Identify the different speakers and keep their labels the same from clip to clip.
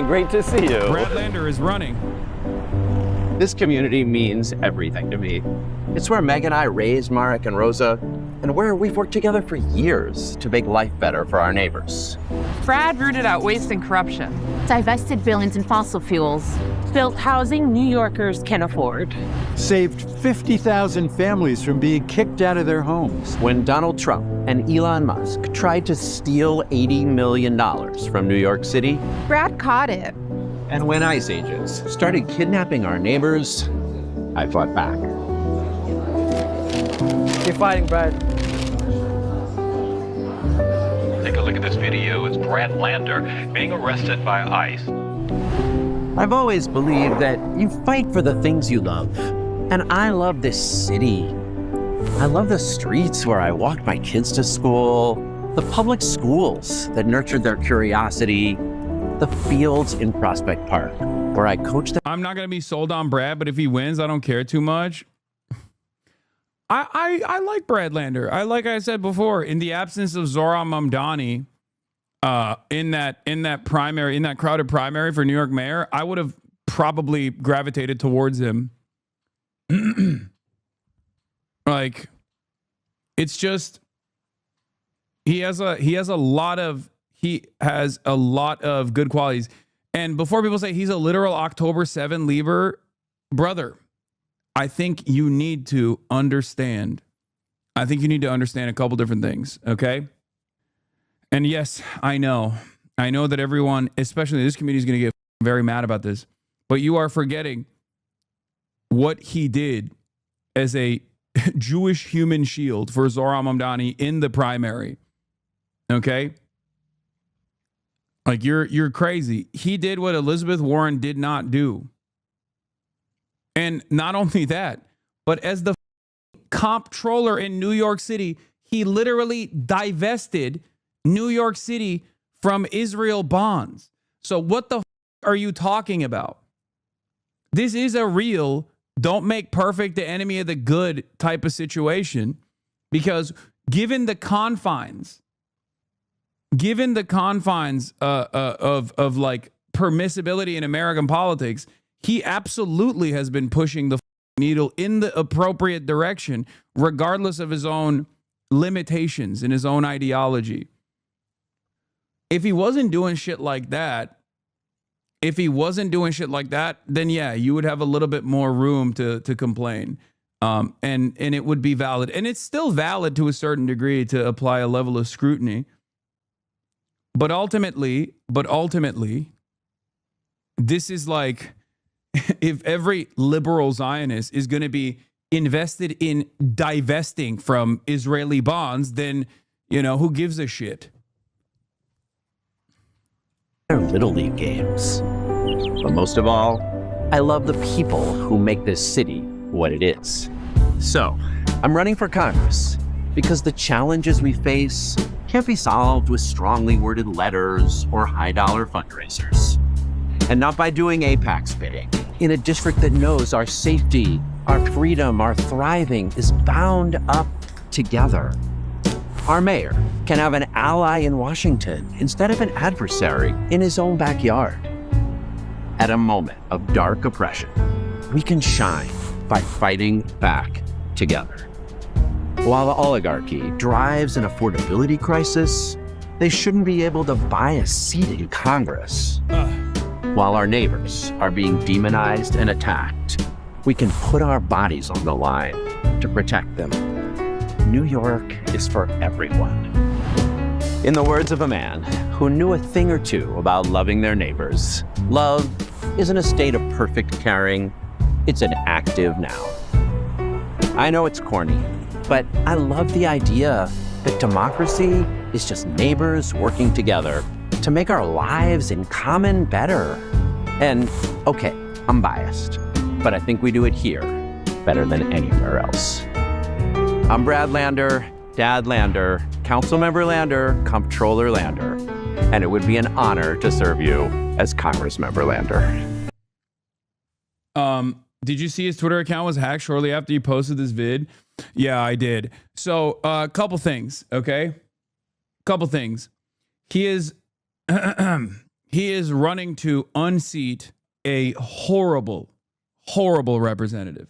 Speaker 1: morning. Great to see you.
Speaker 2: Brad Lander is running.
Speaker 1: This community means everything to me. It's where Meg and I raised Marek and Rosa, and where we've worked together for years to make life better for our neighbors.
Speaker 3: Brad rooted out waste and corruption.
Speaker 4: Divested billions in fossil fuels.
Speaker 5: Built housing New Yorkers can afford.
Speaker 6: Saved 50,000 families from being kicked out of their homes.
Speaker 1: When Donald Trump and Elon Musk tried to steal $80 million from New York City,
Speaker 3: Brad caught it.
Speaker 1: and when ICE agents started kidnapping our neighbors, I fought back.
Speaker 5: Keep fighting, Brad.
Speaker 7: Take a look at this video. It's Brad Lander being arrested by ICE.
Speaker 1: I've always believed that you fight for the things you love. And I love this city. I love the streets where I walked my kids to school, the public schools that nurtured their curiosity, the fields in Prospect Park where I coached them.
Speaker 2: I'm not going to be sold on Brad, but if he wins, I don't care too much. I like Brad Lander. Like I said before, in the absence of Zohran Mamdani, in that primary, in that crowded primary for New York mayor, I would have probably gravitated towards him. Like, it's just he has a lot of good qualities. And before people say he's a literal October 7 Lieber, brother, I think you need to understand. I think you need to understand a couple different things, okay? And yes, I know that everyone, especially this community, is going to get very mad about this. But you are forgetting what he did as a Jewish human shield for Zohran Mamdani in the primary. Okay? Like, you're crazy. He did what Elizabeth Warren did not do. And not only that, but as the comptroller in New York City, he literally divested New York City from Israel bonds. So what the are you talking about? This is a real don't make perfect the enemy of the good type of situation, because given the confines of like permissibility in American politics, he absolutely has been pushing the needle in the appropriate direction, regardless of his own limitations and his own ideology. If he wasn't doing shit like that, then yeah, you would have a little bit more room to complain. And it would be valid. And it's still valid to a certain degree to apply a level of scrutiny. But ultimately, this is like, if every liberal Zionist is going to be invested in divesting from Israeli bonds, then, who gives a shit?
Speaker 1: They're Little League games. But most of all, I love the people who make this city what it is. So, I'm running for Congress because the challenges we face can't be solved with strongly worded letters or high-dollar fundraisers. And not by doing AIPAC bidding in a district that knows our safety, our freedom, our thriving is bound up together. Our mayor can have an ally in Washington instead of an adversary in his own backyard. At a moment of dark oppression, we can shine by fighting back together. While the oligarchy drives an affordability crisis, they shouldn't be able to buy a seat in Congress. While our neighbors are being demonized and attacked, we can put our bodies on the line to protect them. New York is for everyone. In the words of a man who knew a thing or two about loving their neighbors, love isn't a state of perfect caring, it's an active noun. I know it's corny, but I love the idea that democracy is just neighbors working together to make our lives in common better. And okay, I'm biased, but I think we do it here better than anywhere else. I'm Brad Lander, Dad Lander, Councilmember Lander, Comptroller Lander, and it would be an honor to serve you as Congressmember Lander.
Speaker 2: Did you see his Twitter account was hacked shortly after you posted this vid? Yeah, I did. So, a couple things, okay? Couple things. He is He is running to unseat a horrible, horrible representative.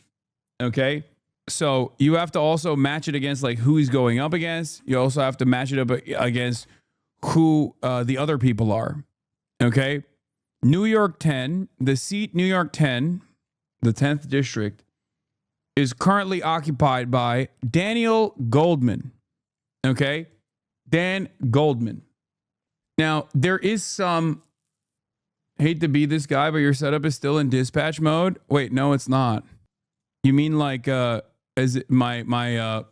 Speaker 2: Okay? So you have to also match it against like who he's going up against. You also have to match it up against who the other people are. Okay? New York 10, the seat New York 10, the 10th district, is currently occupied by Daniel Goldman. Okay? Dan Goldman. Now, there is some, hate to be this guy, but your setup is still in dispatch mode. Wait, no, it's not. You mean like as my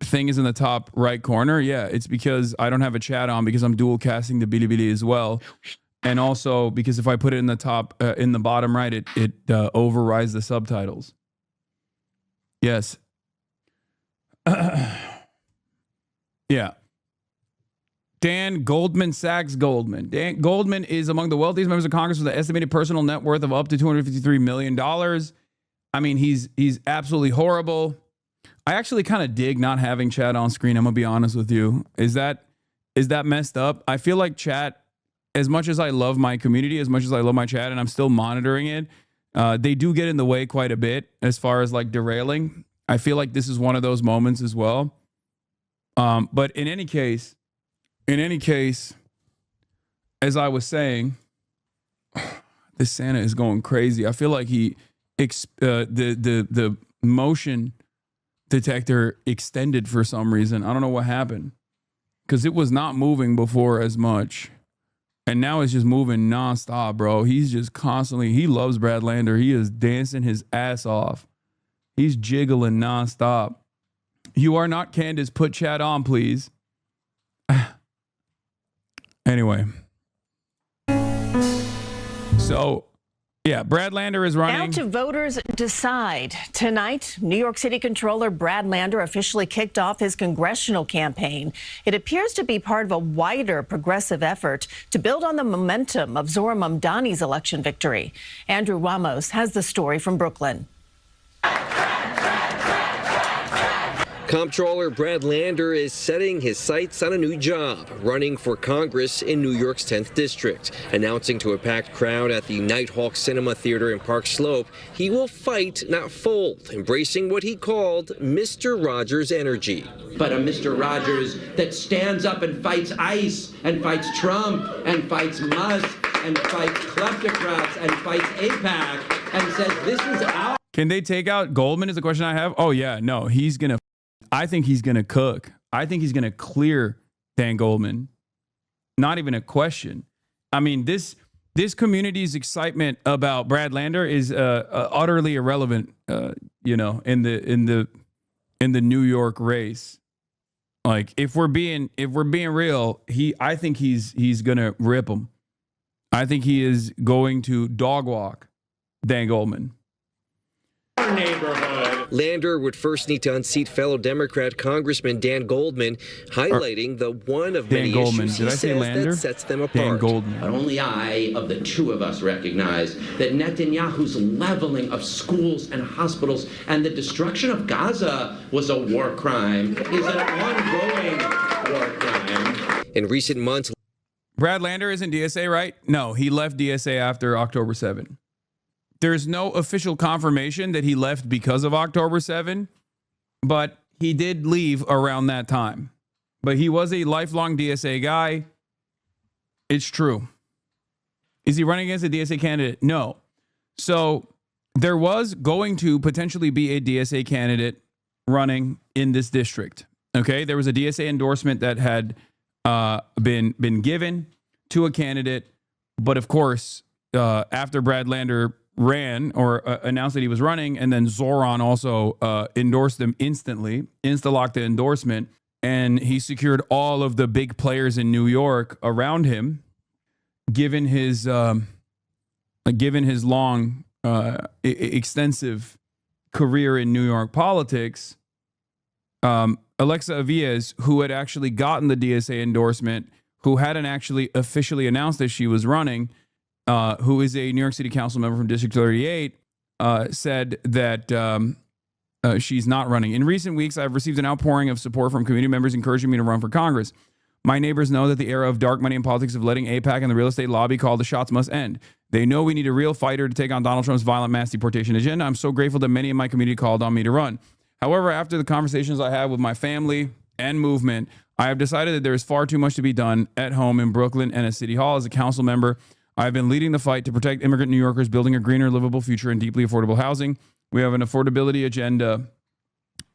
Speaker 2: thing is in the top right corner? Yeah, it's because I don't have a chat on because I'm dual casting the Bilibili as well. And also because if I put it in the top, in the bottom right, it overrides the subtitles. Yes. Yeah. Dan Goldman Sachs Goldman. Dan Goldman is among the wealthiest members of Congress with an estimated personal net worth of up to $253 million. I mean, he's absolutely horrible. I actually kind of dig not having chat on screen. I'm going to be honest with you. Is that messed up? I feel like chat, as much as I love my community, as much as I love my chat, and I'm still monitoring it, they do get in the way quite a bit as far as like derailing. I feel like this is one of those moments as well. But in any case, as I was saying, this Santa is going crazy. I feel like the motion detector extended for some reason. I don't know what happened because it was not moving before as much. And now it's just moving nonstop, bro. He's just constantly, he loves Brad Lander. He is dancing his ass off. He's jiggling nonstop. You are not Candace. Put chat on, please. Anyway. So, yeah, Brad Lander is running.
Speaker 8: Now to voters decide. Tonight, New York City Controller Brad Lander officially kicked off his congressional campaign. It appears to be part of a wider progressive effort to build on the momentum of Zora Mamdani's election victory. Andrew Ramos has the story from Brooklyn.
Speaker 9: Comptroller Brad Lander is setting his sights on a new job, running for Congress in New York's 10th District, announcing to a packed crowd at the Nighthawk Cinema Theater in Park Slope he will fight, not fold, embracing what he called Mr. Rogers energy.
Speaker 10: But a Mr. Rogers that stands up and fights ICE, and fights Trump, and fights Musk, and fights kleptocrats, and fights AIPAC, and says this is our...
Speaker 2: Can they take out Goldman is the question I have. Oh, yeah, no, he's going to... I think he's going to cook. I think he's going to clear Dan Goldman. Not even a question. I mean, this community's excitement about Brad Lander is utterly irrelevant. In the New York race. Like if we're being real, I think he's going to rip him. I think he is going to dog walk Dan Goldman.
Speaker 9: Our neighborhood. Lander would first need to unseat fellow Democrat Congressman Dan Goldman, highlighting the one of many issues he says that sets them apart.
Speaker 2: Dan Goldman.
Speaker 10: But only I, of the two of us, recognize that Netanyahu's leveling of schools and hospitals and the destruction of Gaza was a war crime, is an ongoing war crime.
Speaker 9: In recent months,
Speaker 2: Brad Lander isn't DSA, right? No, he left DSA after October 7. There's no official confirmation that he left because of October 7, but he did leave around that time. But he was a lifelong DSA guy. It's true. Is he running against a DSA candidate? No. So there was going to potentially be a DSA candidate running in this district. Okay, there was a DSA endorsement that had been given to a candidate, but of course, after Brad Lander ran or announced that he was running, and then Zoran also endorsed him instantly, insta-locked the endorsement, and he secured all of the big players in New York around him, given his long, extensive career in New York politics. Alexa Aviez, who had actually gotten the DSA endorsement, who hadn't actually officially announced that she was running, who is a New York City Council member from District 38, said that she's not running. In recent weeks, I've received an outpouring of support from community members encouraging me to run for Congress. My neighbors know that the era of dark money and politics of letting AIPAC and the real estate lobby call the shots must end. They know we need a real fighter to take on Donald Trump's violent mass deportation agenda. I'm so grateful that many in my community called on me to run. However, after the conversations I had with my family and movement, I have decided that there is far too much to be done at home in Brooklyn and at City Hall. As a council member, I have been leading the fight to protect immigrant New Yorkers, building a greener, livable future and deeply affordable housing. We have an affordability agenda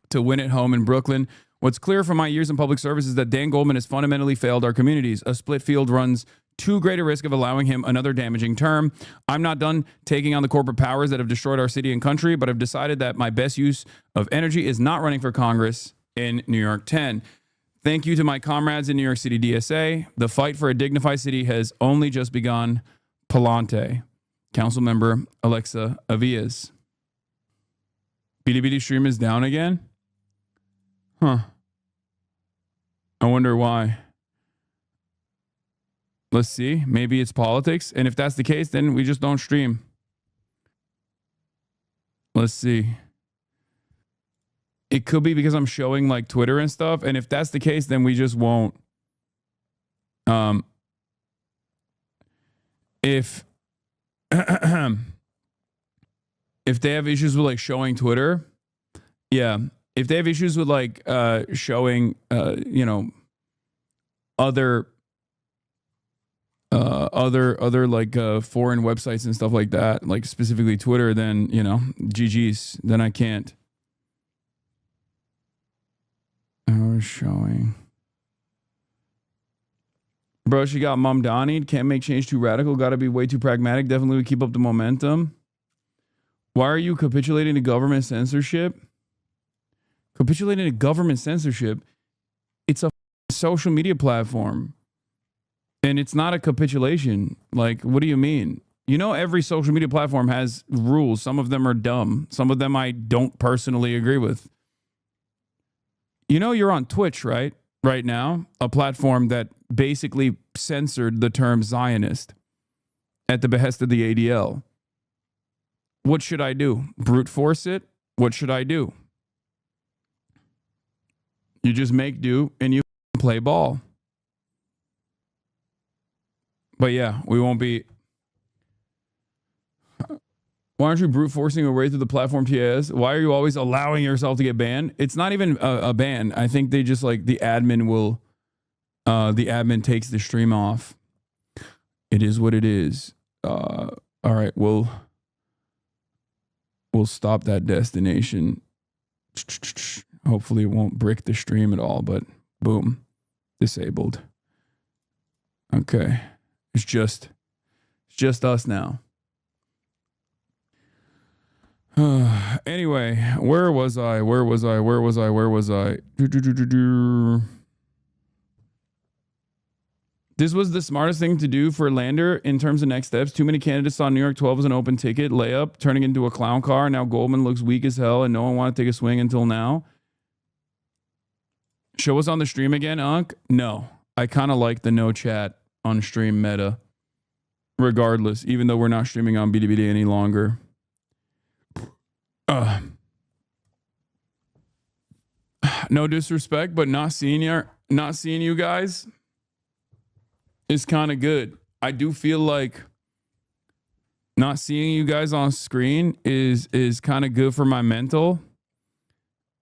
Speaker 2: to win at home in Brooklyn. What's clear from my years in public service is that Dan Goldman has fundamentally failed our communities. A split field runs too great a risk of allowing him another damaging term. I'm not done taking on the corporate powers that have destroyed our city and country, but I've decided that my best use of energy is not running for Congress in New York 10. Thank you to my comrades in New York City DSA. The fight for a dignified city has only just begun. Palante. Councilmember Alexa Avias. BDBD stream is down again? Huh. I wonder why. Let's see. Maybe it's politics. And if that's the case, then we just don't stream. Let's see. It could be because I'm showing like Twitter and stuff. And if that's the case, then we just won't. If if they have issues with like showing Twitter, yeah. If they have issues with like showing other like foreign websites and stuff like that, like specifically Twitter, then GG's, then I can't. Showing. Bro, she got mom Donnie. Can't make change too radical. Got to be way too pragmatic. Definitely would keep up the momentum. Why are you capitulating to government censorship? Capitulating to government censorship? It's a social media platform. And it's not a capitulation. Like, what do you mean? Every social media platform has rules. Some of them are dumb. Some of them I don't personally agree with. You're on Twitch, right? Right now, a platform that basically censored the term Zionist at the behest of the ADL. What should I do? Brute force it? What should I do? You just make do and you play ball. But yeah, we won't be. Why aren't you brute forcing your way through the platform TAS? Why are you always allowing yourself to get banned? It's not even a ban. I think they just like the admin takes the stream off. It is what it is. All right, we'll stop that destination. Hopefully it won't brick the stream at all, but boom, disabled. Okay. It's just us now. Anyway, where was I? This was the smartest thing to do for Lander in terms of next steps. Too many candidates saw New York 12 as an open ticket, layup, turning into a clown car. Now Goldman looks weak as hell and no one wanted to take a swing until now. Show us on the stream again, Unc? No. I kind of like the no chat on stream meta. Regardless, even though we're not streaming on BDBD any longer. No disrespect, but not seeing you guys is kind of good. I do feel like not seeing you guys on screen is kind of good for my mental.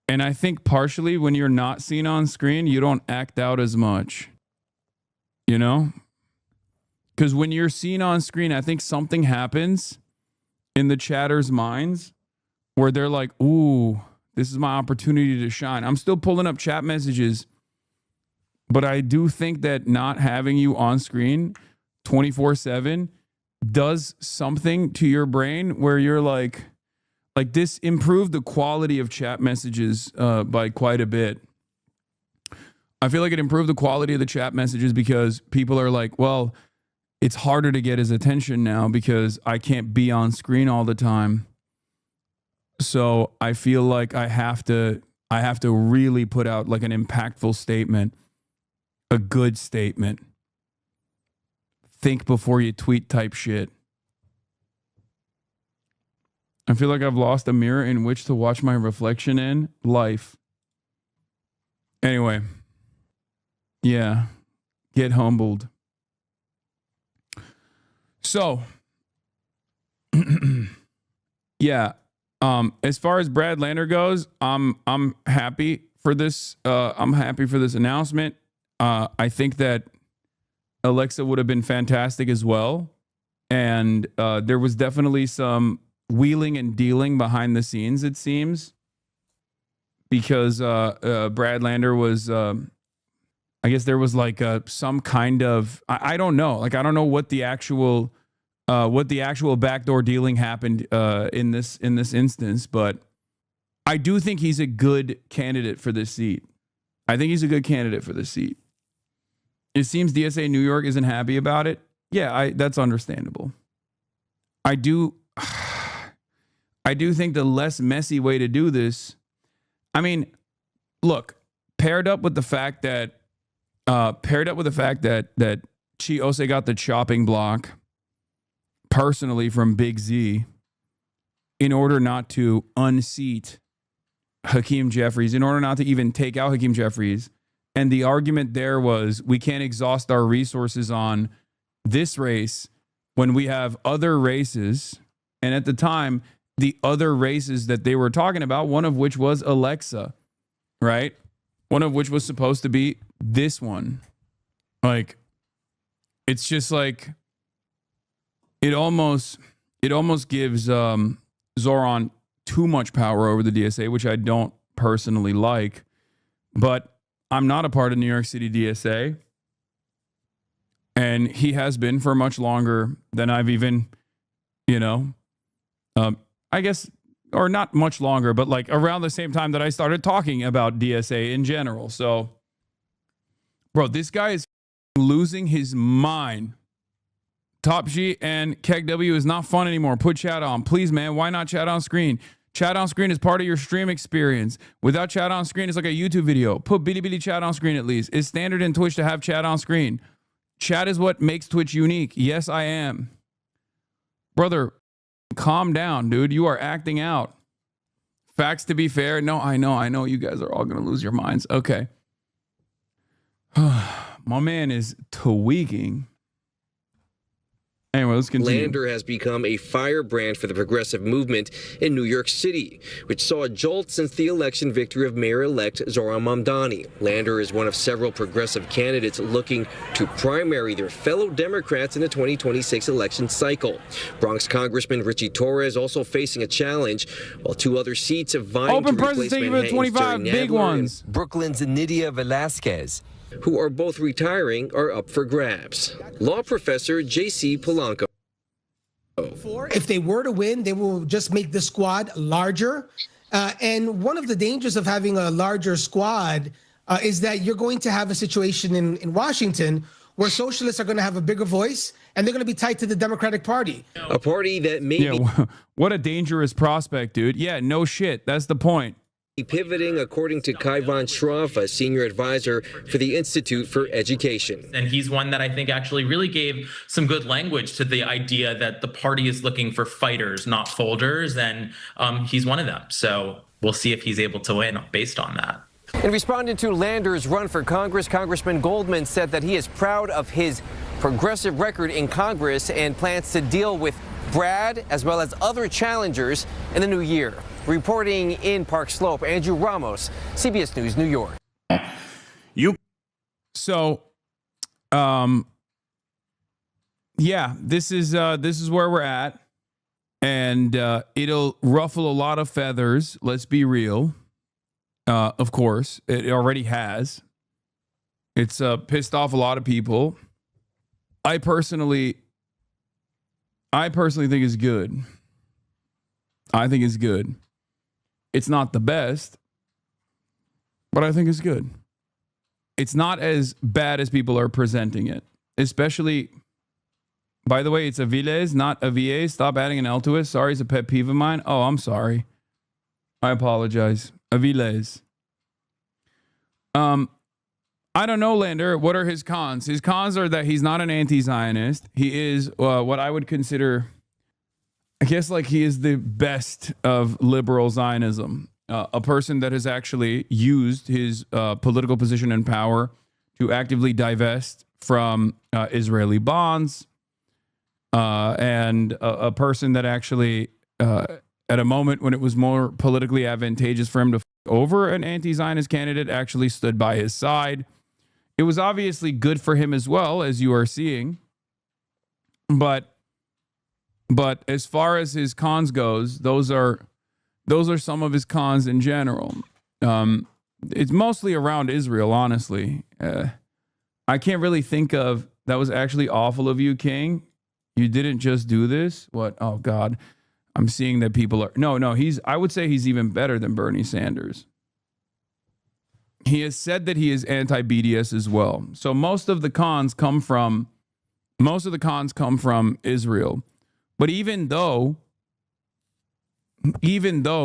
Speaker 2: And I think partially when you're not seen on screen, you don't act out as much. Because when you're seen on screen, I think something happens in the chatters' minds where they're like, ooh, this is my opportunity to shine. I'm still pulling up chat messages, but I do think that not having you on screen 24/7 does something to your brain where you're like this improved the quality of chat messages by quite a bit. I feel like it improved the quality of the chat messages because people are like, well, it's harder to get his attention now because I can't be on screen all the time. So I feel like I have to really put out like an impactful statement, a good statement. Think before you tweet type shit. I feel like I've lost a mirror in which to watch my reflection in life. Anyway. Yeah. Get humbled. So, yeah. As far as Brad Lander goes, I'm happy for this. I'm happy for this announcement. I think that Alexa would have been fantastic as well. And there was definitely some wheeling and dealing behind the scenes, it seems, because Brad Lander was, I guess there was like some kind of, I don't know, like I don't know what the actual backdoor dealing happened in this instance, but I do think he's a good candidate for this seat. I think he's a good candidate for this seat. It seems DSA New York isn't happy about it. Yeah, that's understandable. I do think the less messy way to do this, I mean, look, paired up with the fact that that Chiose got the chopping block personally from Big Z in order not to unseat Hakeem Jeffries, in order not to even take out Hakeem Jeffries. And the argument there was we can't exhaust our resources on this race when we have other races. And at the time, the other races that they were talking about, one of which was Alexa, right? One of which was supposed to be this one. Like, it's just like, it almost gives Zoran too much power over the DSA, which I don't personally like. But I'm not a part of New York City DSA. And he has been for much longer than I've even, I guess, or not much longer, but like around the same time that I started talking about DSA in general. So, bro, this guy is losing his mind. Top G and Keg W is not fun anymore. Put chat on. Please, man. Why not chat on screen? Chat on screen is part of your stream experience. Without chat on screen, it's like a YouTube video. Put Bilibili chat on screen at least. It's standard in Twitch to have chat on screen. Chat is what makes Twitch unique. Yes, I am. Brother, calm down, dude. You are acting out. Facts to be fair. No, I know. You guys are all going to lose your minds. Okay. My man is tweaking. Anyway, let's continue.
Speaker 9: Lander has become a firebrand for the progressive movement in New York City, which saw a jolt since the election victory of Mayor-elect Zohran Mamdani. Lander is one of several progressive candidates looking to primary their fellow Democrats in the 2026 election cycle. Bronx Congressman Richie Torres also facing a challenge, while two other seats have vying to replace Manhattan's Jerry
Speaker 2: big
Speaker 9: Nadler
Speaker 2: ones.
Speaker 9: and Brooklyn's Nydia Velasquez, who are both retiring, are up for grabs. Law professor J.C. Polanco.
Speaker 11: If they were to win, they will just make the squad larger. And one of the dangers of having a larger squad is that you're going to have a situation in Washington where socialists are going to have a bigger voice and they're going to be tied to the Democratic Party.
Speaker 9: A party that may be
Speaker 2: what a dangerous prospect, dude. Yeah, no shit. That's the point.
Speaker 9: Pivoting, according to Kai von Schroff, a senior advisor for the Institute for Education.
Speaker 12: And he's one that I think actually really gave some good language to the idea that the party is looking for fighters, not folders, and he's one of them. So we'll see if he's able to win based on that.
Speaker 9: In responding to Lander's run for Congress, Congressman Goldman said that he is proud of his progressive record in Congress and plans to deal with Brad as well as other challengers in the new year. Reporting in Park Slope, Andrew Ramos, CBS News, New York.
Speaker 2: So, yeah, this is where we're at, and it'll ruffle a lot of feathers. Let's be real. Of course, it already has. It's pissed off a lot of people. I personally think it's good. I think it's good. It's not the best, but I think it's good. It's not as bad as people are presenting it. Especially, by the way, it's Aviles, not Avie. Stop adding an L to it. Sorry, it's a pet peeve of mine. Oh, I'm sorry. I apologize. Aviles. I don't know, Lander. What are his cons? His cons are that he's not an anti-Zionist. He is what I would consider, I guess, like he is the best of liberal Zionism. A person that has actually used his political position and power to actively divest from Israeli bonds, and a person that actually, at a moment when it was more politically advantageous for him to over an anti-Zionist candidate, actually stood by his side. It was obviously good for him as well, as you are seeing. But as far as his cons goes, those are some of his cons in general. It's mostly around Israel, honestly. I can't really think of, that was actually awful of you, King. You didn't just do this. What? Oh God. I'm seeing that people are, no, I would say he's even better than Bernie Sanders. He has said that he is anti-BDS as well. So most of the cons come from Israel. But even though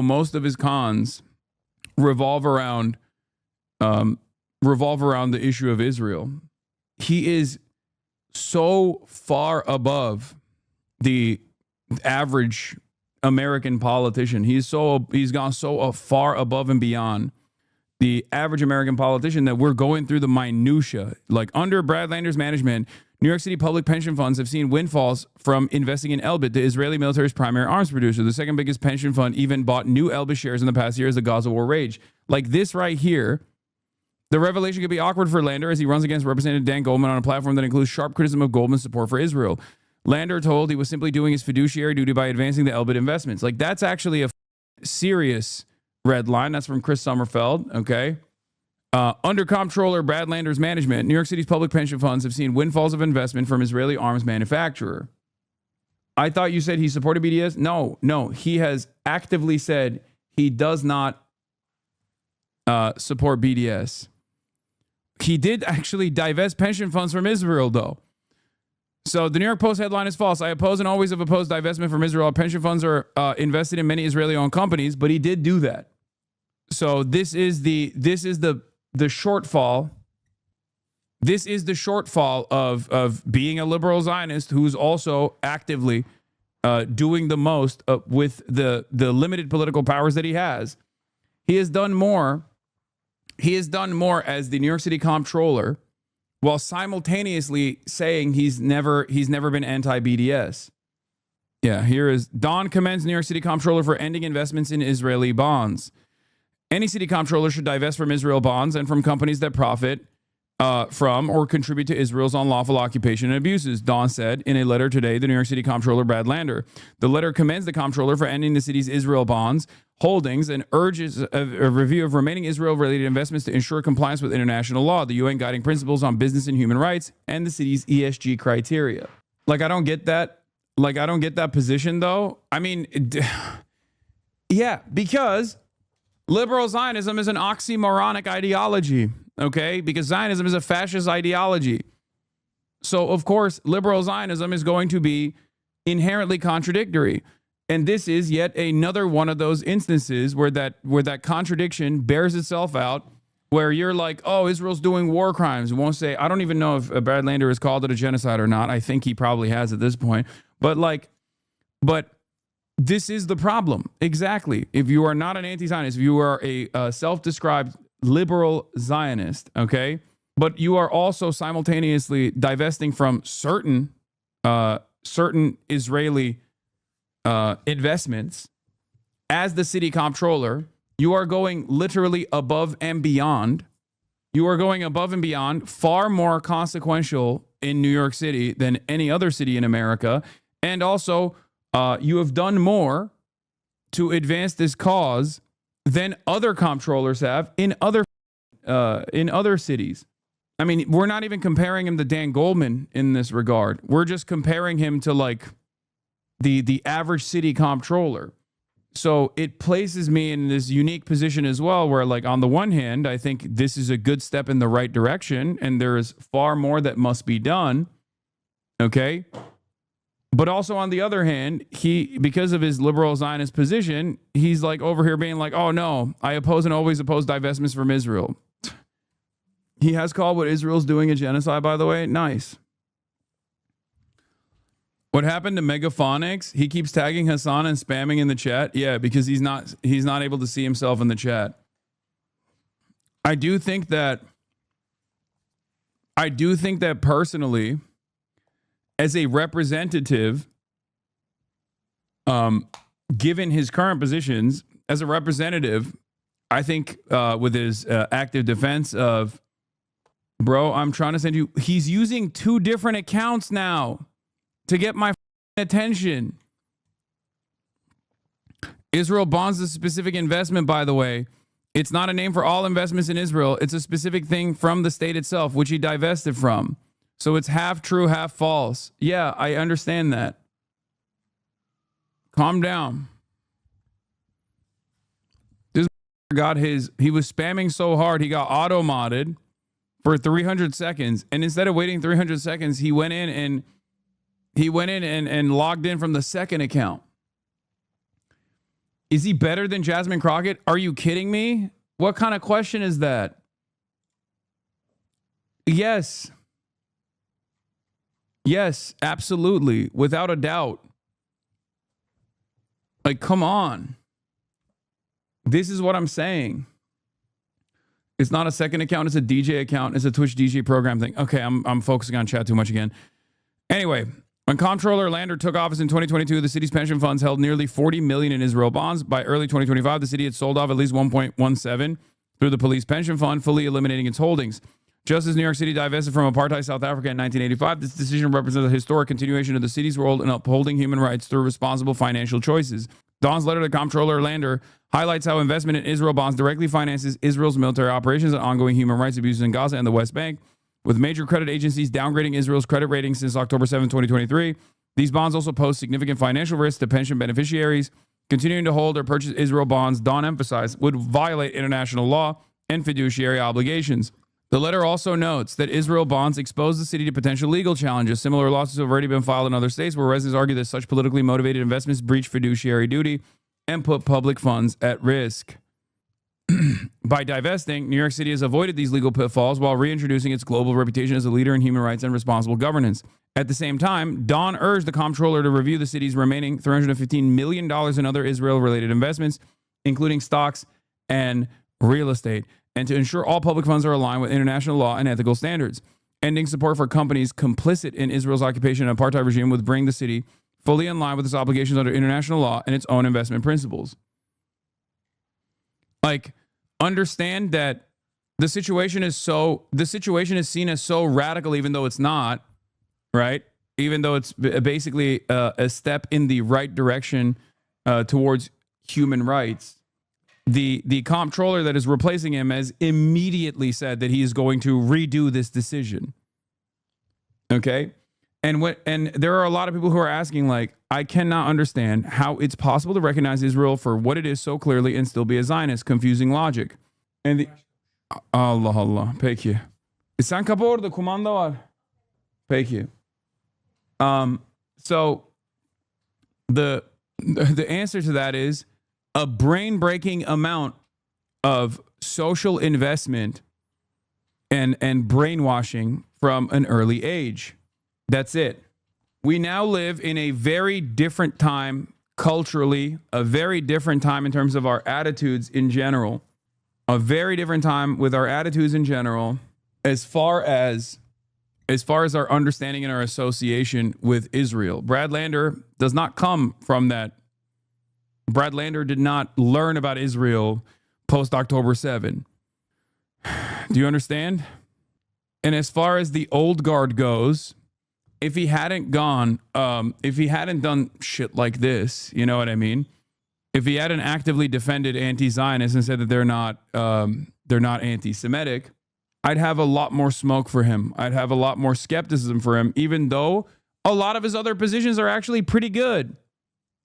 Speaker 2: most of his cons revolve around the issue of Israel, he is so far above the average American politician. He's gone so far above and beyond the average American politician that we're going through the minutia. Like under Brad Lander's management, New York City public pension funds have seen windfalls from investing in Elbit, the Israeli military's primary arms producer. The second biggest pension fund even bought new Elbit shares in the past year as the Gaza war raged. Like this right here, the revelation could be awkward for Lander as he runs against Representative Dan Goldman on a platform that includes sharp criticism of Goldman's support for Israel. Lander told he was simply doing his fiduciary duty by advancing the Elbit investments. Like, that's actually a serious red line. That's from Chris Sommerfeld, okay? Under comptroller Brad Lander's management, New York City's public pension funds have seen windfalls of investment from Israeli arms manufacturer. I thought you said he supported BDS? No. He has actively said he does not support BDS. He did actually divest pension funds from Israel, though. So the New York Post headline is false. I oppose and always have opposed divestment from Israel. Pension funds are invested in many Israeli-owned companies, but he did do that. So this is the shortfall. This is the shortfall of being a liberal Zionist who's also actively doing the most with the limited political powers that he has. He has done more. He has done more as the New York City comptroller, while simultaneously saying he's never been anti-BDS. Yeah, here is Don commends New York City comptroller for ending investments in Israeli bonds. Any city comptroller should divest from Israel bonds and from companies that profit from or contribute to Israel's unlawful occupation and abuses, Don said in a letter today to New York City comptroller Brad Lander. The letter commends the comptroller for ending the city's Israel bonds holdings and urges a review of remaining Israel-related investments to ensure compliance with international law, the UN guiding principles on business and human rights, and the city's ESG criteria. Like, I don't get that. Like, I don't get that position, though. I mean, yeah, because liberal Zionism is an oxymoronic ideology, okay? Because Zionism is a fascist ideology. So, of course, liberal Zionism is going to be inherently contradictory. And this is yet another one of those instances where that contradiction bears itself out, where you're like, oh, Israel's doing war crimes. You won't say, I don't even know if Brad Lander has called it a genocide or not. I think he probably has at this point. But this is the problem. Exactly. If you are not an anti-Zionist, if you are a self-described liberal Zionist, okay, but you are also simultaneously divesting from certain Israeli investments as the city comptroller, you are going literally above and beyond. You are going above and beyond, far more consequential in New York City than any other city in America. And also, you have done more to advance this cause than other comptrollers have in other cities. I mean, we're not even comparing him to Dan Goldman in this regard. We're just comparing him to like the average city comptroller. So it places me in this unique position as well, where like on the one hand, I think this is a good step in the right direction and there is far more that must be done. Okay. But also on the other hand, he, because of his liberal Zionist position, he's like over here being like, oh no, I oppose and always oppose divestments from Israel. He has called what Israel's doing a genocide, by the way. Nice. What happened to Megaphonics? He keeps tagging Hassan and spamming in the chat. Yeah, because he's not able to see himself in the chat. I do think that I do think that personally, as a representative, given his current positions as a representative, I think with his active defense of, bro, I'm trying to send you, he's using 2 different accounts now to get my attention. Israel bonds is a specific investment, by the way. It's not a name for all investments in Israel. It's a specific thing from the state itself, which he divested from. So it's half true, half false. Yeah, I understand that. Calm down. This got he was spamming so hard, he got auto-modded for 300 seconds. And instead of waiting 300 seconds, he went in and logged in from the second account. Is he better than Jasmine Crockett? Are you kidding me? What kind of question is that? Yes. Yes, absolutely. Without a doubt. Like, come on. This is what I'm saying. It's not a second account. It's a DJ account. It's a Twitch DJ program thing. Okay, I'm focusing on chat too much again. Anyway, when Comptroller Lander took office in 2022, the city's pension funds held nearly $40 million in Israel bonds. By early 2025, the city had sold off at least 1.17 through the police pension fund, fully eliminating its holdings. Just as New York City divested from apartheid South Africa in 1985, this decision represents a historic continuation of the city's role in upholding human rights through responsible financial choices. Dawn's letter to Comptroller Lander highlights how investment in Israel bonds directly finances Israel's military operations and ongoing human rights abuses in Gaza and the West Bank. With major credit agencies downgrading Israel's credit rating since October 7, 2023, these bonds also pose significant financial risks to pension beneficiaries. Continuing to hold or purchase Israel bonds, Dawn emphasized, would violate international law and fiduciary obligations. The letter also notes that Israel bonds expose the city to potential legal challenges. Similar lawsuits have already been filed in other states where residents argue that such politically motivated investments breach fiduciary duty and put public funds at risk. By divesting, New York City has avoided these legal pitfalls while reintroducing its global reputation as a leader in human rights and responsible governance. At the same time, Dawn urged the comptroller to review the city's remaining $315 million in other Israel-related investments, including stocks and real estate, and to ensure all public funds are aligned with international law and ethical standards. Ending support for companies complicit in Israel's occupation and apartheid regime would bring the city fully in line with its obligations under international law and its own investment principles. Like, understand that the situation is seen as so radical, even though it's not, right? Even though it's basically a step in the right direction towards human rights. The comptroller that is replacing him has immediately said that he is going to redo this decision. Okay? And there are a lot of people who are asking, like, I cannot understand how it's possible to recognize Israel for what it is so clearly and still be a Zionist. Confusing logic. And the Allah, peki. İnsan kapı orada, kumanda var. Peki. So the answer to that is a brain-breaking amount of social investment and brainwashing from an early age. That's it. We now live in a very different time culturally, a very different time in terms of our attitudes in general, a very different time with our attitudes in general, as far as our understanding and our association with Israel. Brad Lander does not come from that. Brad Lander did not learn about Israel post October 7. Do you understand? And as far as the old guard goes, if he hadn't done shit like this, you know what I mean? If he hadn't actively defended anti-Zionists and said that they're not anti-Semitic, I'd have a lot more smoke for him. I'd have a lot more skepticism for him, even though a lot of his other positions are actually pretty good.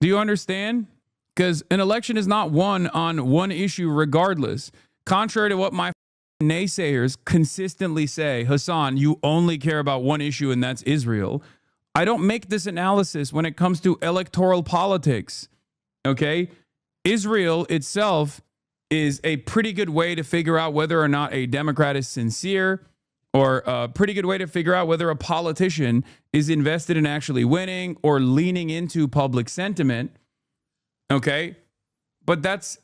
Speaker 2: Do you understand? Because an election is not won on one issue regardless. Contrary to what my naysayers consistently say, Hassan, you only care about one issue and that's Israel. I don't make this analysis when it comes to electoral politics. Okay? Israel itself is a pretty good way to figure out whether or not a Democrat is sincere, or a pretty good way to figure out whether a politician is invested in actually winning or leaning into public sentiment. Okay? But that's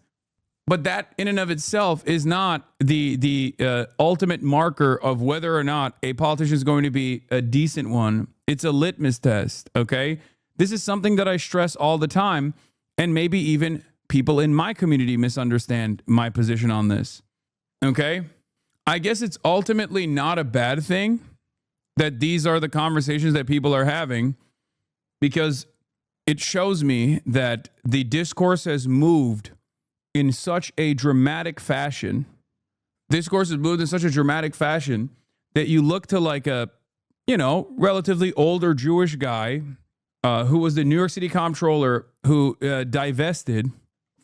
Speaker 2: But that in and of itself is not the ultimate marker of whether or not a politician is going to be a decent one. It's a litmus test, okay? This is something that I stress all the time, and maybe even people in my community misunderstand my position on this, okay? I guess it's ultimately not a bad thing that these are the conversations that people are having, because it shows me that the discourse has moved in such a dramatic fashion. Discourse has moved in such a dramatic fashion that you look to like a, relatively older Jewish guy who was the New York City comptroller who divested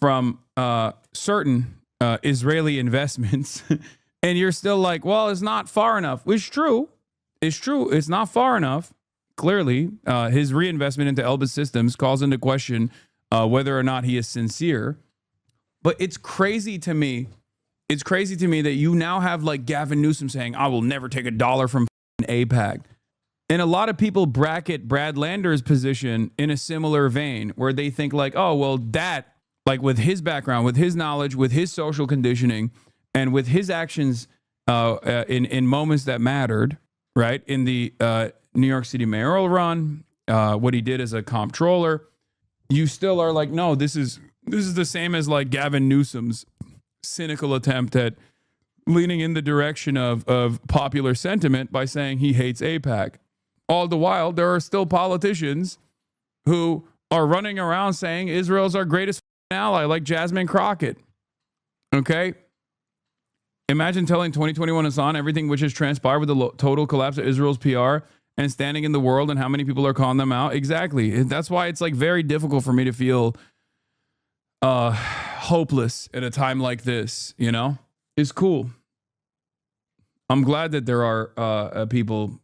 Speaker 2: from certain Israeli investments. And you're still like, well, it's not far enough. It's true. It's true. It's not far enough. Clearly, his reinvestment into Elbit Systems calls into question whether or not he is sincere. But it's crazy to me. It's crazy to me that you now have like Gavin Newsom saying, I will never take $1 from AIPAC. And a lot of people bracket Brad Lander's position in a similar vein where they think like, oh, well, that, like with his background, with his knowledge, with his social conditioning, and with his actions in moments that mattered, right? In the New York City mayoral run, what he did as a comptroller, you still are like, no, this is the same as like Gavin Newsom's cynical attempt at leaning in the direction of popular sentiment by saying he hates AIPAC. All the while, there are still politicians who are running around saying Israel's our greatest ally, like Jasmine Crockett. Okay? Imagine telling 2021 Hassan everything which has transpired with the total collapse of Israel's PR and standing in the world and how many people are calling them out. Exactly. That's why it's like very difficult for me to feel hopeless at a time like this, It's cool. I'm glad that there are people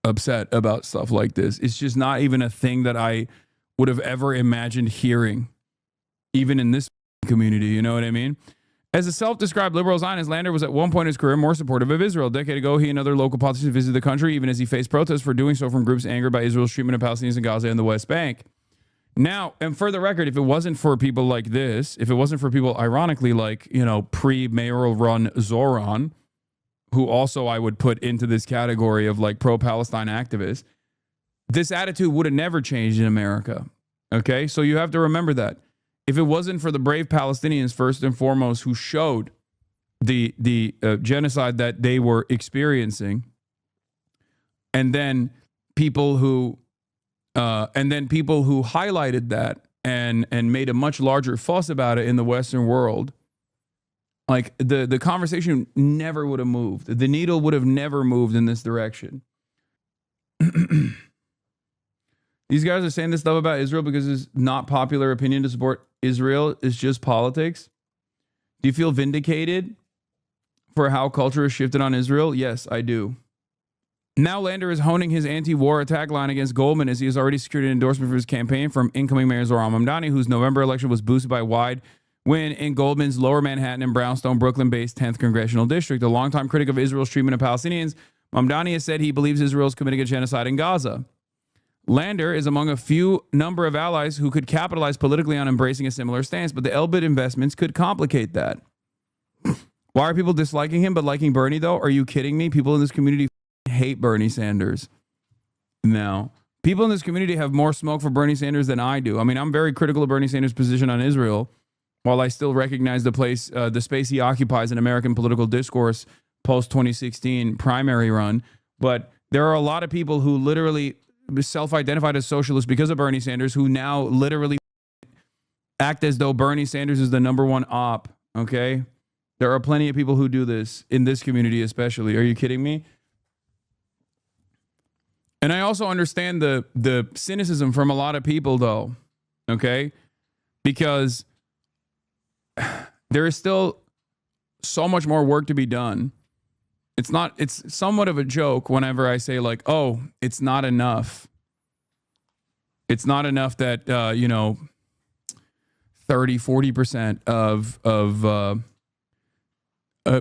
Speaker 2: upset about stuff like this. It's just not even a thing that I would have ever imagined hearing, even in this community, you know what I mean? As a self-described liberal Zionist, Lander was at one point in his career more supportive of Israel. A decade ago, he and other local politicians visited the country, even as he faced protests for doing so from groups angered by Israel's treatment of Palestinians in Gaza and the West Bank. Now, and for the record, if it wasn't for people like this, if it wasn't for people, ironically, like, pre-mayoral run Zoran, who also I would put into this category of like pro-Palestine activists, this attitude would have never changed in America. Okay? So you have to remember that. If it wasn't for the brave Palestinians, first and foremost, who showed the genocide that they were experiencing, and then people who highlighted that and made a much larger fuss about it in the Western world, like the conversation never would have moved. The needle would have never moved in this direction. These guys are saying this stuff about Israel because it's not popular opinion to support Israel. It's just politics. Do you feel vindicated for how culture has shifted on Israel? Yes, I do. Now Lander is honing his anti-war attack line against Goldman as he has already secured an endorsement for his campaign from incoming Mayor Zoran Mamdani, whose November election was boosted by a wide win in Goldman's Lower Manhattan and Brownstone, Brooklyn-based 10th Congressional District. A longtime critic of Israel's treatment of Palestinians, Mamdani has said he believes Israel is committing a genocide in Gaza. Lander is among a few number of allies who could capitalize politically on embracing a similar stance, but the Elbit investments could complicate that. Why are people disliking him but liking Bernie, though? Are you kidding me? People in this community hate Bernie Sanders. No. People in this community have more smoke for Bernie Sanders than I do. I mean, I'm very critical of Bernie Sanders' position on Israel, while I still recognize the space he occupies in American political discourse post-2016 primary run. But there are a lot of people who literally self-identified as socialists because of Bernie Sanders, who now literally act as though Bernie Sanders is the number one op, okay? There are plenty of people who do this, in this community especially. Are you kidding me? And I also understand the cynicism from a lot of people, though, okay? Because there is still so much more work to be done. It's somewhat of a joke whenever I say like, oh, it's not enough. It's not enough that, 30-40% of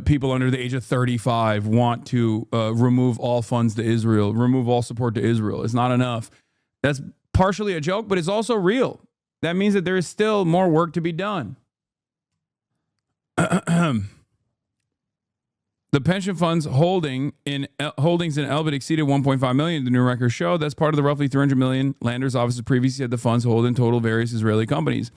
Speaker 2: people under the age of 35 want to remove all funds to Israel, remove all support to Israel. It's not enough. That's partially a joke, but it's also real. That means that there is still more work to be done. The pension fund's holdings in Elbit exceeded 1.5 million. The new records show that's part of the roughly 300 million Lander's office previously had the funds hold in total various Israeli companies.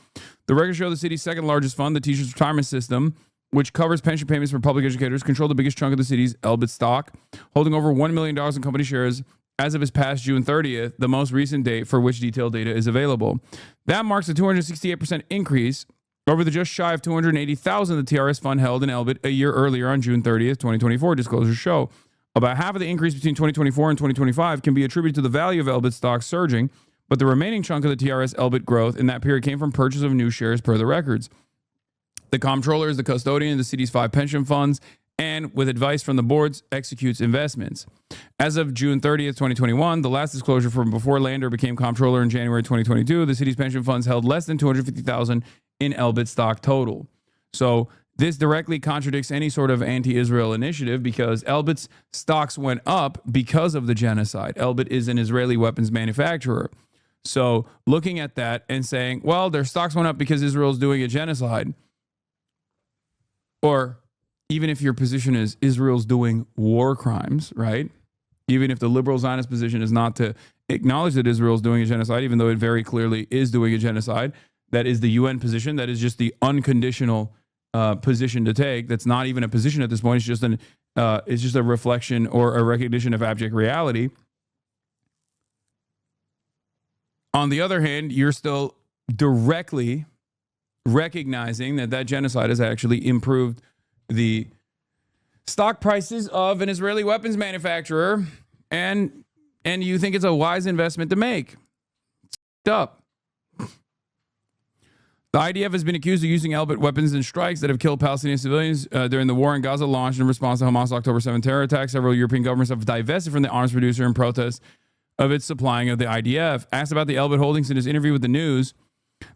Speaker 2: The records show the city's second largest fund, the Teachers Retirement System, which covers pension payments for public educators, controlled the biggest chunk of the city's Elbit stock, holding over $1 million in company shares as of its past June 30th, the most recent date for which detailed data is available. That marks a 268% increase over the just shy of 280,000 the TRS fund held in Elbit a year earlier on June 30th, 2024. Disclosures show about half of the increase between 2024 and 2025 can be attributed to the value of Elbit stock surging, but the remaining chunk of the TRS Elbit growth in that period came from purchase of new shares per the records. The comptroller is the custodian of the city's 5 pension funds and, with advice from the boards, executes investments. As of June 30th, 2021, the last disclosure from before Lander became comptroller in January 2022, the city's pension funds held less than 250,000 in Elbit stock total. So this directly contradicts any sort of anti-Israel initiative because Elbit's stocks went up because of the genocide. Elbit is an Israeli weapons manufacturer. So looking at that and saying, well, their stocks went up because Israel's doing a genocide, or even if your position is Israel's doing war crimes, right? Even if the liberal Zionist position is not to acknowledge that Israel's doing a genocide, even though it very clearly is doing a genocide, that is the UN position. That is just the unconditional position to take. That's not even a position at this point. It's just a reflection or a recognition of abject reality. On the other hand, you're still directly recognizing that genocide has actually improved the stock prices of an Israeli weapons manufacturer, and you think it's a wise investment to make. It's up. The IDF has been accused of using Elbit weapons in strikes that have killed Palestinian civilians during the war in Gaza launched in response to Hamas' October 7 terror attack. Several European governments have divested from the arms producer in protest of its supplying of the IDF. Asked about the Elbit holdings in his interview with the News,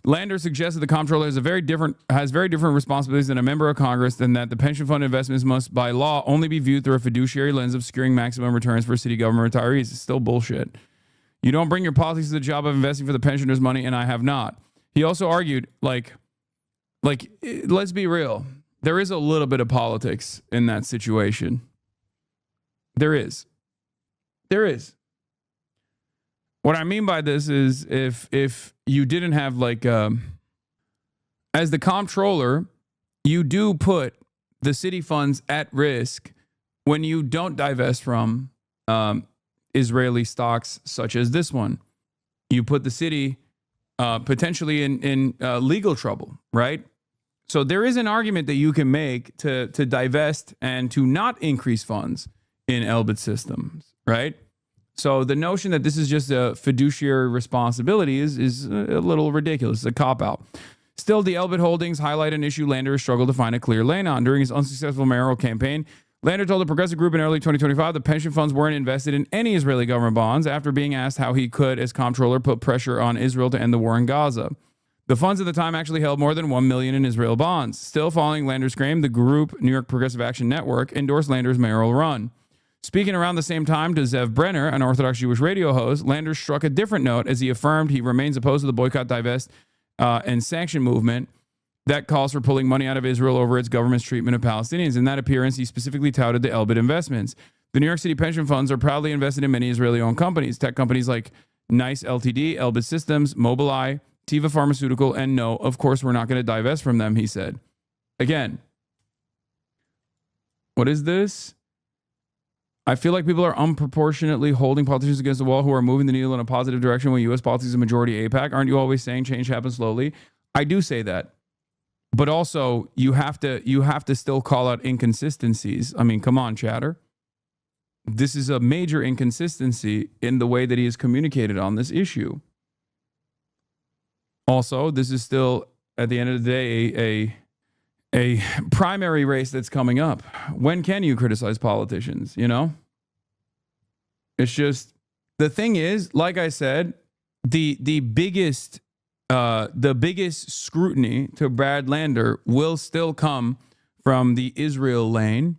Speaker 2: Lander suggested the comptroller has very different responsibilities than a member of Congress, and that the pension fund investments must, by law, only be viewed through a fiduciary lens of securing maximum returns for city government retirees. It's still bullshit. You don't bring your politics to the job of investing for the pensioners' money, and I have not. He also argued, let's be real. There is a little bit of politics in that situation. There is. What I mean by this is if you didn't have as the comptroller, you do put the city funds at risk when you don't divest from Israeli stocks such as this one. You put the city potentially in legal trouble, right? So there is an argument that you can make to divest and to not increase funds in Elbit systems, right? So the notion that this is just a fiduciary responsibility is a little ridiculous. It's a cop-out. Still, the Elbit holdings highlight an issue Lander has struggled to find a clear lane on. During his unsuccessful mayoral campaign, Lander told the Progressive Group in early 2025 the pension funds weren't invested in any Israeli government bonds after being asked how he could, as comptroller, put pressure on Israel to end the war in Gaza. The funds at the time actually held more than $1 million in Israel bonds. Still, following Lander's claim, the group, New York Progressive Action Network, endorsed Lander's mayoral run. Speaking around the same time to Zev Brenner, an Orthodox Jewish radio host, Lander struck a different note as he affirmed he remains opposed to the boycott, divest, and sanction movement that calls for pulling money out of Israel over its government's treatment of Palestinians. In that appearance, he specifically touted the Elbit investments. The New York City pension funds are proudly invested in many Israeli-owned companies, tech companies like NICE Ltd, Elbit Systems, Mobileye, Teva Pharmaceutical, and no, of course, we're not going to divest from them, he said. Again, what is this? I feel like people are unproportionately holding politicians against the wall who are moving the needle in a positive direction when U.S. politics is a majority AIPAC. Aren't you always saying change happens slowly? I do say that. But also, you have to still call out inconsistencies. I mean, come on, chatter. This is a major inconsistency in the way that he has communicated on this issue. Also, this is still, at the end of the day, a primary race that's coming up. When can you criticize politicians, you know? It's just, the thing is, like I said, the biggest scrutiny to Brad Lander will still come from the Israel lane,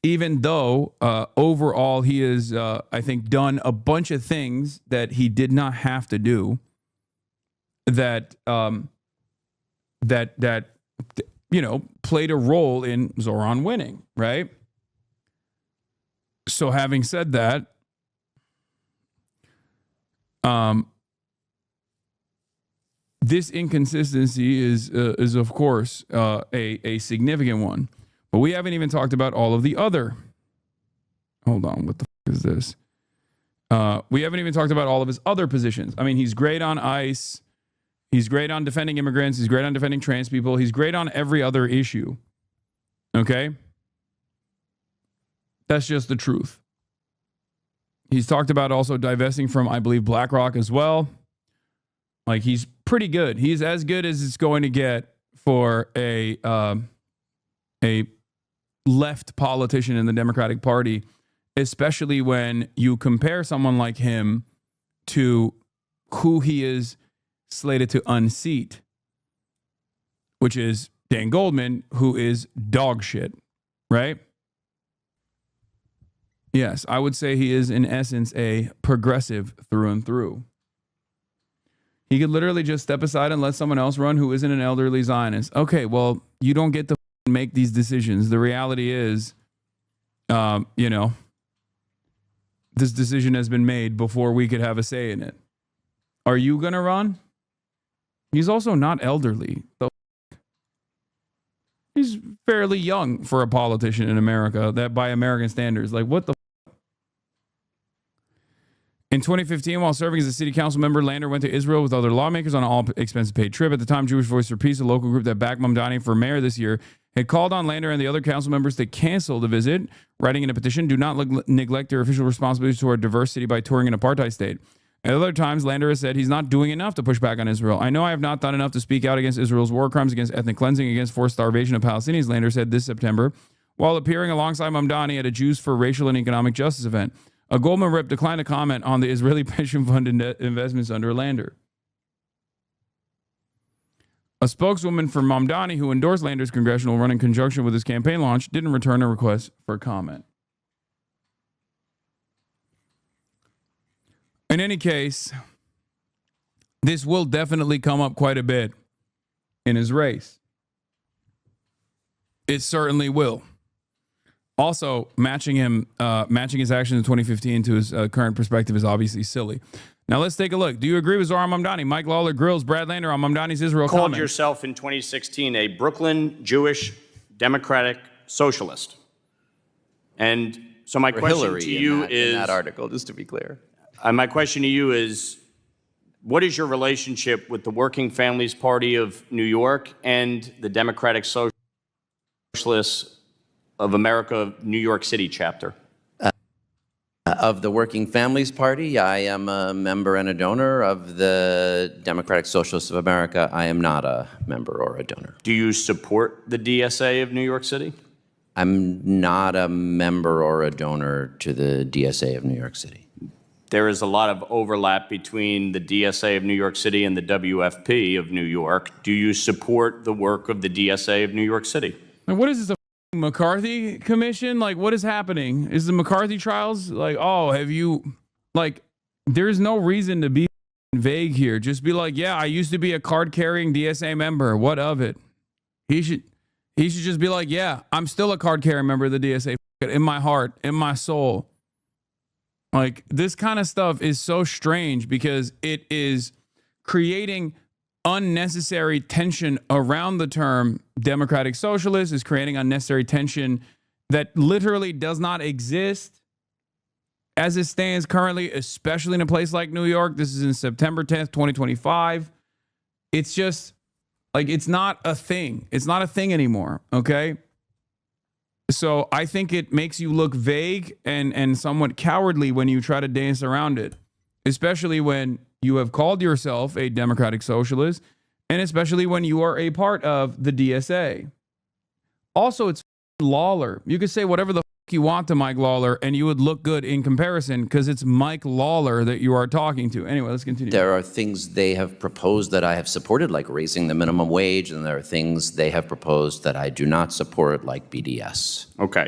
Speaker 2: even though overall he has, I think, done a bunch of things that he did not have to do, that played a role in Zoran winning, right? So having said that, this inconsistency is of course a significant one, but we haven't even talked about all of the other. Hold on, what the f- is this? We haven't even talked about all of his other positions. I mean, he's great on ICE. He's great on defending immigrants. He's great on defending trans people. He's great on every other issue. Okay? That's just the truth. He's talked about also divesting from, I believe, BlackRock as well. Like, he's pretty good. He's as good as it's going to get for a left politician in the Democratic Party, especially when you compare someone like him to who he is slated to unseat, which is Dan Goldman, who is dog shit, right? Yes, I would say he is, in essence, a progressive through and through. He could literally just step aside and let someone else run who isn't an elderly Zionist. Okay, well, you don't get to make these decisions. The reality is, this decision has been made before we could have a say in it. Are you going to run? He's also not elderly. He's fairly young for a politician in America, that by American standards. Like, what the In 2015, while serving as a city council member, Lander went to Israel with other lawmakers on an all-expenses-paid trip. At the time, Jewish Voice for Peace, a local group that backed Mamdani for mayor this year, had called on Lander and the other council members to cancel the visit, writing in a petition, "Do not neglect their official responsibilities toward diversity by touring an apartheid state." At other times, Lander has said he's not doing enough to push back on Israel. "I know I have not done enough to speak out against Israel's war crimes, against ethnic cleansing, against forced starvation of Palestinians," Lander said this September, while appearing alongside Mamdani at a Jews for Racial and Economic Justice event. A Goldman rep declined to comment on the Israeli pension fund investments under Lander. A spokeswoman for Mamdani, who endorsed Lander's congressional run in conjunction with his campaign launch, didn't return a request for comment. In any case, this will definitely come up quite a bit in his race. It certainly will. Also, matching his actions in 2015 to his current perspective is obviously silly. Now let's take a look. Do you agree with Zohran Mamdani? Mike Lawler grills Brad Lander on Mamdani's Israel
Speaker 13: called
Speaker 2: comment.
Speaker 13: Yourself in 2016 a Brooklyn Jewish Democratic Socialist. And so my question
Speaker 14: Hillary
Speaker 13: to you is
Speaker 14: in that article, just to be clear.
Speaker 13: My question to you is, what is your relationship with the Working Families Party of New York and the Democratic Socialists of America, New York City chapter?
Speaker 14: Of the Working Families Party, I am a member and a donor. Of the Democratic Socialists of America, I am not a member or a donor.
Speaker 13: Do you support the DSA of New York City?
Speaker 14: I'm not a member or a donor to the DSA of New York City.
Speaker 13: There is a lot of overlap between the DSA of New York City and the WFP of New York. Do you support the work of the DSA of New York City?
Speaker 2: And what is this, a McCarthy commission? Like, what is happening? Is the McCarthy trials like, oh, have you, like, there's no reason to be vague here. Just be like, yeah, I used to be a card-carrying DSA member. What of it? He should just be like, yeah, I'm still a card-carrying member of the DSA in my heart, in my soul. Like, this kind of stuff is so strange because it is creating unnecessary tension around the term Democratic Socialist, is creating unnecessary tension that literally does not exist as it stands currently, especially in a place like New York. This is in September 10th, 2025. It's just like, it's not a thing. It's not a thing anymore, okay? So I think it makes you look vague and somewhat cowardly when you try to dance around it, especially when you have called yourself a Democratic Socialist, and especially when you are a part of the DSA. Also, it's Lawler. You could say whatever the you want to Mike Lawler, and you would look good in comparison because it's Mike Lawler that you are talking to. Anyway, let's continue.
Speaker 14: There are things they have proposed that I have supported, like raising the minimum wage, and there are things they have proposed that I do not support, like BDS.
Speaker 13: Okay.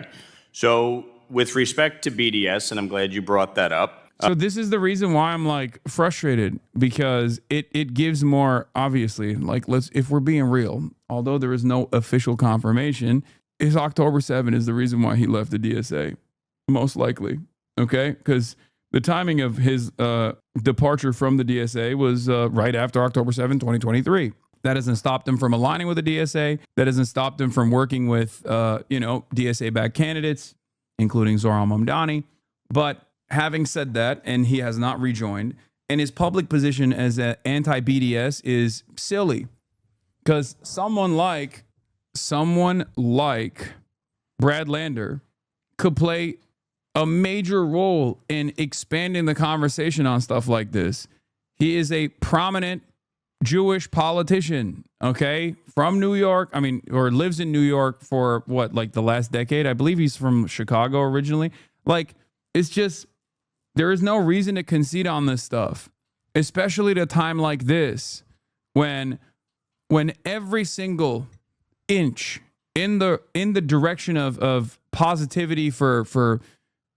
Speaker 13: So with respect to BDS, and I'm glad you brought that up.
Speaker 2: So this is the reason why I'm like frustrated, because it gives more, obviously, like, if we're being real, although there is no official confirmation, is October 7 is the reason why he left the DSA, most likely. Okay, because the timing of his departure from the DSA was right after October 7, 2023. That hasn't stopped him from aligning with the DSA. That hasn't stopped him from working with, DSA-backed candidates, including Zohran Mamdani. But having said that, and he has not rejoined, and his public position as an anti-BDS is silly, because someone like Brad Lander could play a major role in expanding the conversation on stuff like this. He is a prominent Jewish politician, okay, from New York. I mean, or lives in New York for what, like the last decade? I believe he's from Chicago originally. Like, it's just, there is no reason to concede on this stuff, especially at a time like this, when every single inch in the direction of positivity for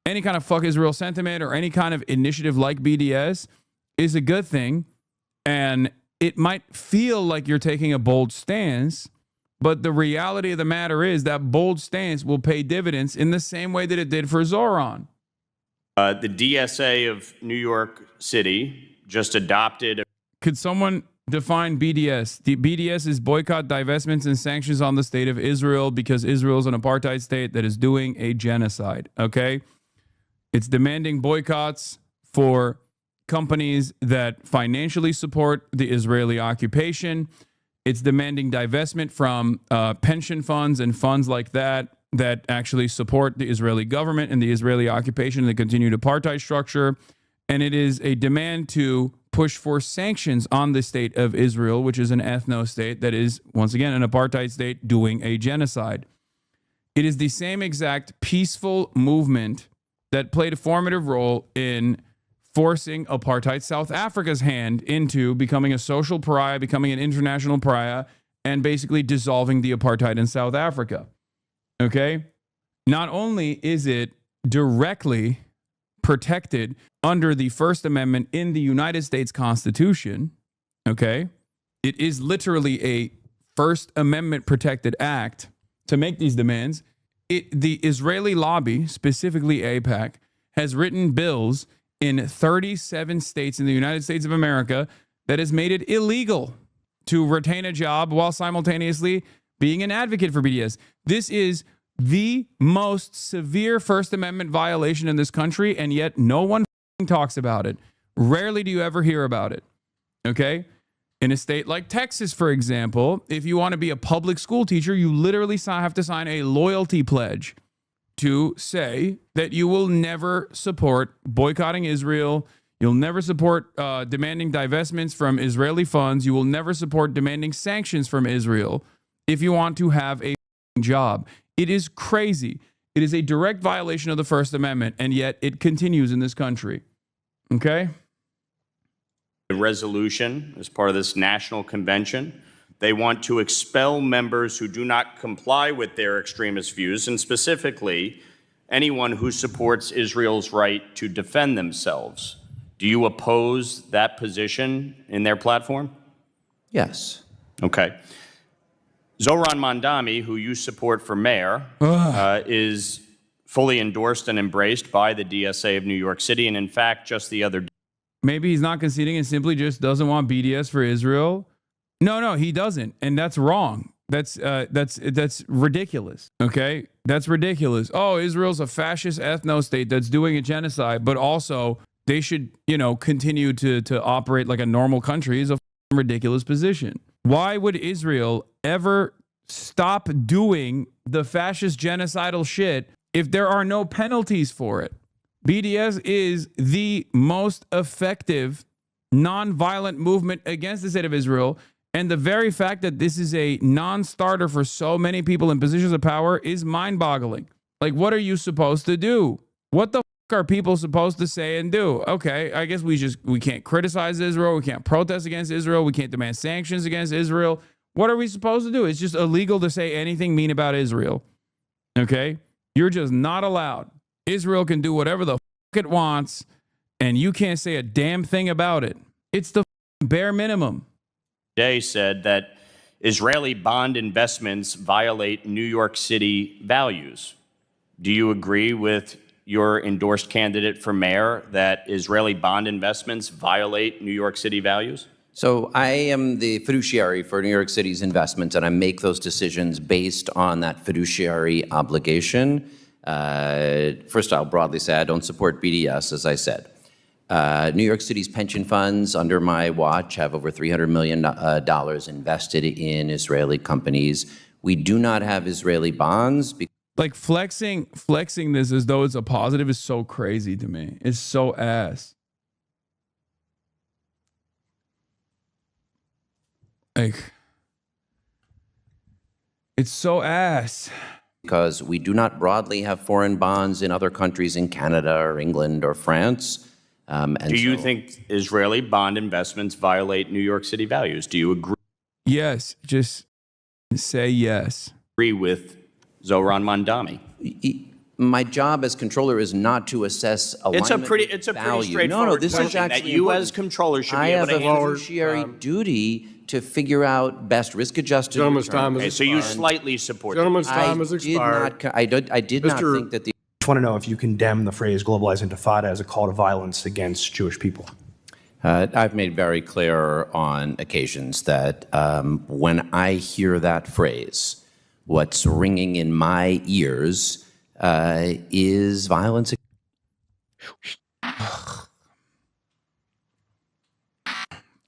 Speaker 2: any kind of fuck Israel sentiment or any kind of initiative like BDS is a good thing. And it might feel like you're taking a bold stance, but the reality of the matter is that bold stance will pay dividends in the same way that it did for Zohran.
Speaker 13: The DSA of New York City just adopted.
Speaker 2: Could someone define BDS? The BDS is boycott, divestments, and sanctions on the state of Israel because Israel is an apartheid state that is doing a genocide. Okay? It's demanding boycotts for companies that financially support the Israeli occupation. It's demanding divestment from pension funds and funds like that actually support the Israeli government and the Israeli occupation and the continued apartheid structure. And it is a demand to push for sanctions on the state of Israel, which is an ethno-state that is, once again, an apartheid state doing a genocide. It is the same exact peaceful movement that played a formative role in forcing apartheid South Africa's hand into becoming a social pariah, becoming an international pariah, and basically dissolving the apartheid in South Africa. Okay? Not only is it directly protected under the First Amendment in the United States Constitution, okay? It is literally a First Amendment protected act to make these demands. The Israeli lobby, specifically AIPAC, has written bills in 37 states in the United States of America that has made it illegal to retain a job while simultaneously being an advocate for BDS. This is the most severe First Amendment violation in this country, and yet no one talks about it. Rarely do you ever hear about it. Okay? In a state like Texas, for example, if you want to be a public school teacher, you literally have to sign a loyalty pledge to say that you will never support boycotting Israel. You'll never support demanding divestments from Israeli funds. You will never support demanding sanctions from Israel if you want to have a job. It is crazy. It is a direct violation of the First Amendment, and yet it continues in this country. Okay?
Speaker 13: A resolution as part of this national convention. They want to expel members who do not comply with their extremist views, and specifically anyone who supports Israel's right to defend themselves. Do you oppose that position in their platform?
Speaker 14: Yes.
Speaker 13: Okay. Zohran Mamdani, who you support for mayor, is fully endorsed and embraced by the DSA of New York City. And in fact, just the other day.
Speaker 2: Maybe he's not conceding and simply just doesn't want BDS for Israel. No, he doesn't. And that's wrong. That's ridiculous. Okay? That's ridiculous. Oh, Israel's a fascist ethno-state that's doing a genocide, but also they should, continue to operate like a normal country is a ridiculous position. Why would Israel ever stop doing the fascist genocidal shit if there are no penalties for it? BDS is the most effective nonviolent movement against the state of Israel. And the very fact that this is a non-starter for so many people in positions of power is mind-boggling. Like, what are you supposed to do? What the fuck are people supposed to say and do? Okay, I guess we can't criticize Israel. We can't protest against Israel. We can't demand sanctions against Israel. What are we supposed to do? It's just illegal to say anything mean about Israel. Okay? You're just not allowed. Israel can do whatever the fuck it wants, and you can't say a damn thing about it. It's the bare minimum.
Speaker 13: Day said that Israeli bond investments violate New York City values. Do you agree with your endorsed candidate for mayor that Israeli bond investments violate New York City values?
Speaker 14: So I am the fiduciary for New York City's investments, and I make those decisions based on that fiduciary obligation. First, I'll broadly say I don't support BDS, as I said. New York City's pension funds under my watch have over $300 million invested in Israeli companies. We do not have Israeli bonds.
Speaker 2: Like flexing this as though it's a positive is so crazy to me. It's so ass. Like, it's so ass.
Speaker 14: Because we do not broadly have foreign bonds in other countries in Canada or England or France.
Speaker 13: Do you think Israeli bond investments violate New York City values? Do you agree?
Speaker 2: Yes, just say yes.
Speaker 13: Agree with Zohran Mandami?
Speaker 14: My job as controller is not to assess alignment.
Speaker 13: It's a pretty straightforward
Speaker 14: no, this
Speaker 13: question
Speaker 14: is actually
Speaker 13: that you
Speaker 14: important.
Speaker 13: as controller should
Speaker 14: I
Speaker 13: be able to
Speaker 14: have a
Speaker 13: answer.
Speaker 14: fiduciary duty to figure out best risk-adjusted
Speaker 15: Gentleman's
Speaker 14: return.
Speaker 15: time is
Speaker 13: Okay, so you slightly support
Speaker 15: Gentleman's time has expired.
Speaker 14: I did not think that the
Speaker 16: I just want to know if you condemn the phrase globalized intifada as a call to violence against Jewish people.
Speaker 14: I've made very clear on occasions that when I hear that phrase, what's ringing in my ears is violence.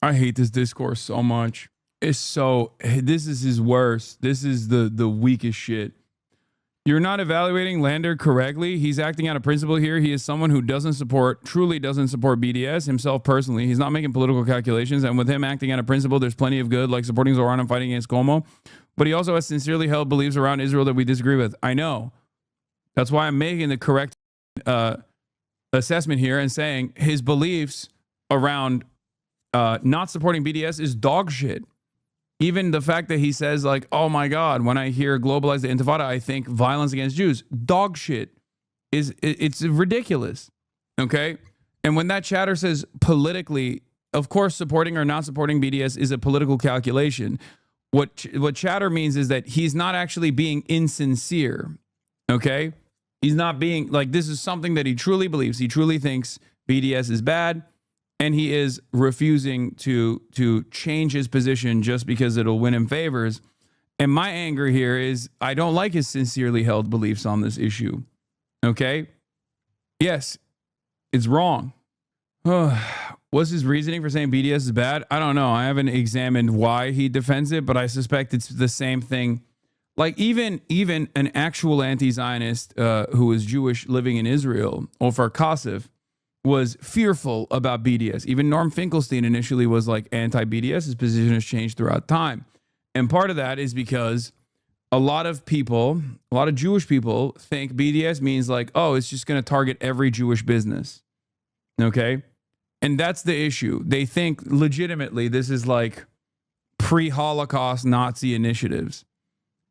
Speaker 2: I hate this discourse so much. This is his worst. This is the weakest shit. You're not evaluating Lander correctly. He's acting out of principle here. He is someone who truly doesn't support BDS himself personally. He's not making political calculations. And with him acting out of principle, there's plenty of good, like supporting Zohran and fighting against Cuomo. But he also has sincerely held beliefs around Israel that we disagree with. I know. That's why I'm making the correct assessment here and saying his beliefs around not supporting BDS is dog shit. Even the fact that he says, like, oh my God, when I hear globalized intifada, I think violence against Jews. Dog shit. It's ridiculous. Okay? And when that chatter says politically, of course, supporting or not supporting BDS is a political calculation. What chatter means is that he's not actually being insincere. Okay? He's not being, like, this is something that he truly believes. He truly thinks BDS is bad. And he is refusing to change his position just because it'll win him favors. And my anger here is I don't like his sincerely held beliefs on this issue. Okay? Yes, it's wrong. What's his reasoning for saying BDS is bad? I don't know. I haven't examined why he defends it, but I suspect it's the same thing. Like even an actual anti-Zionist who is Jewish living in Israel, Ofer Kasif, was fearful about BDS. Even Norm Finkelstein initially was like anti-BDS. His position has changed throughout time. And part of that is because a lot of Jewish people think BDS means like, oh, it's just going to target every Jewish business. Okay? And that's the issue. They think legitimately this is like pre-Holocaust Nazi initiatives.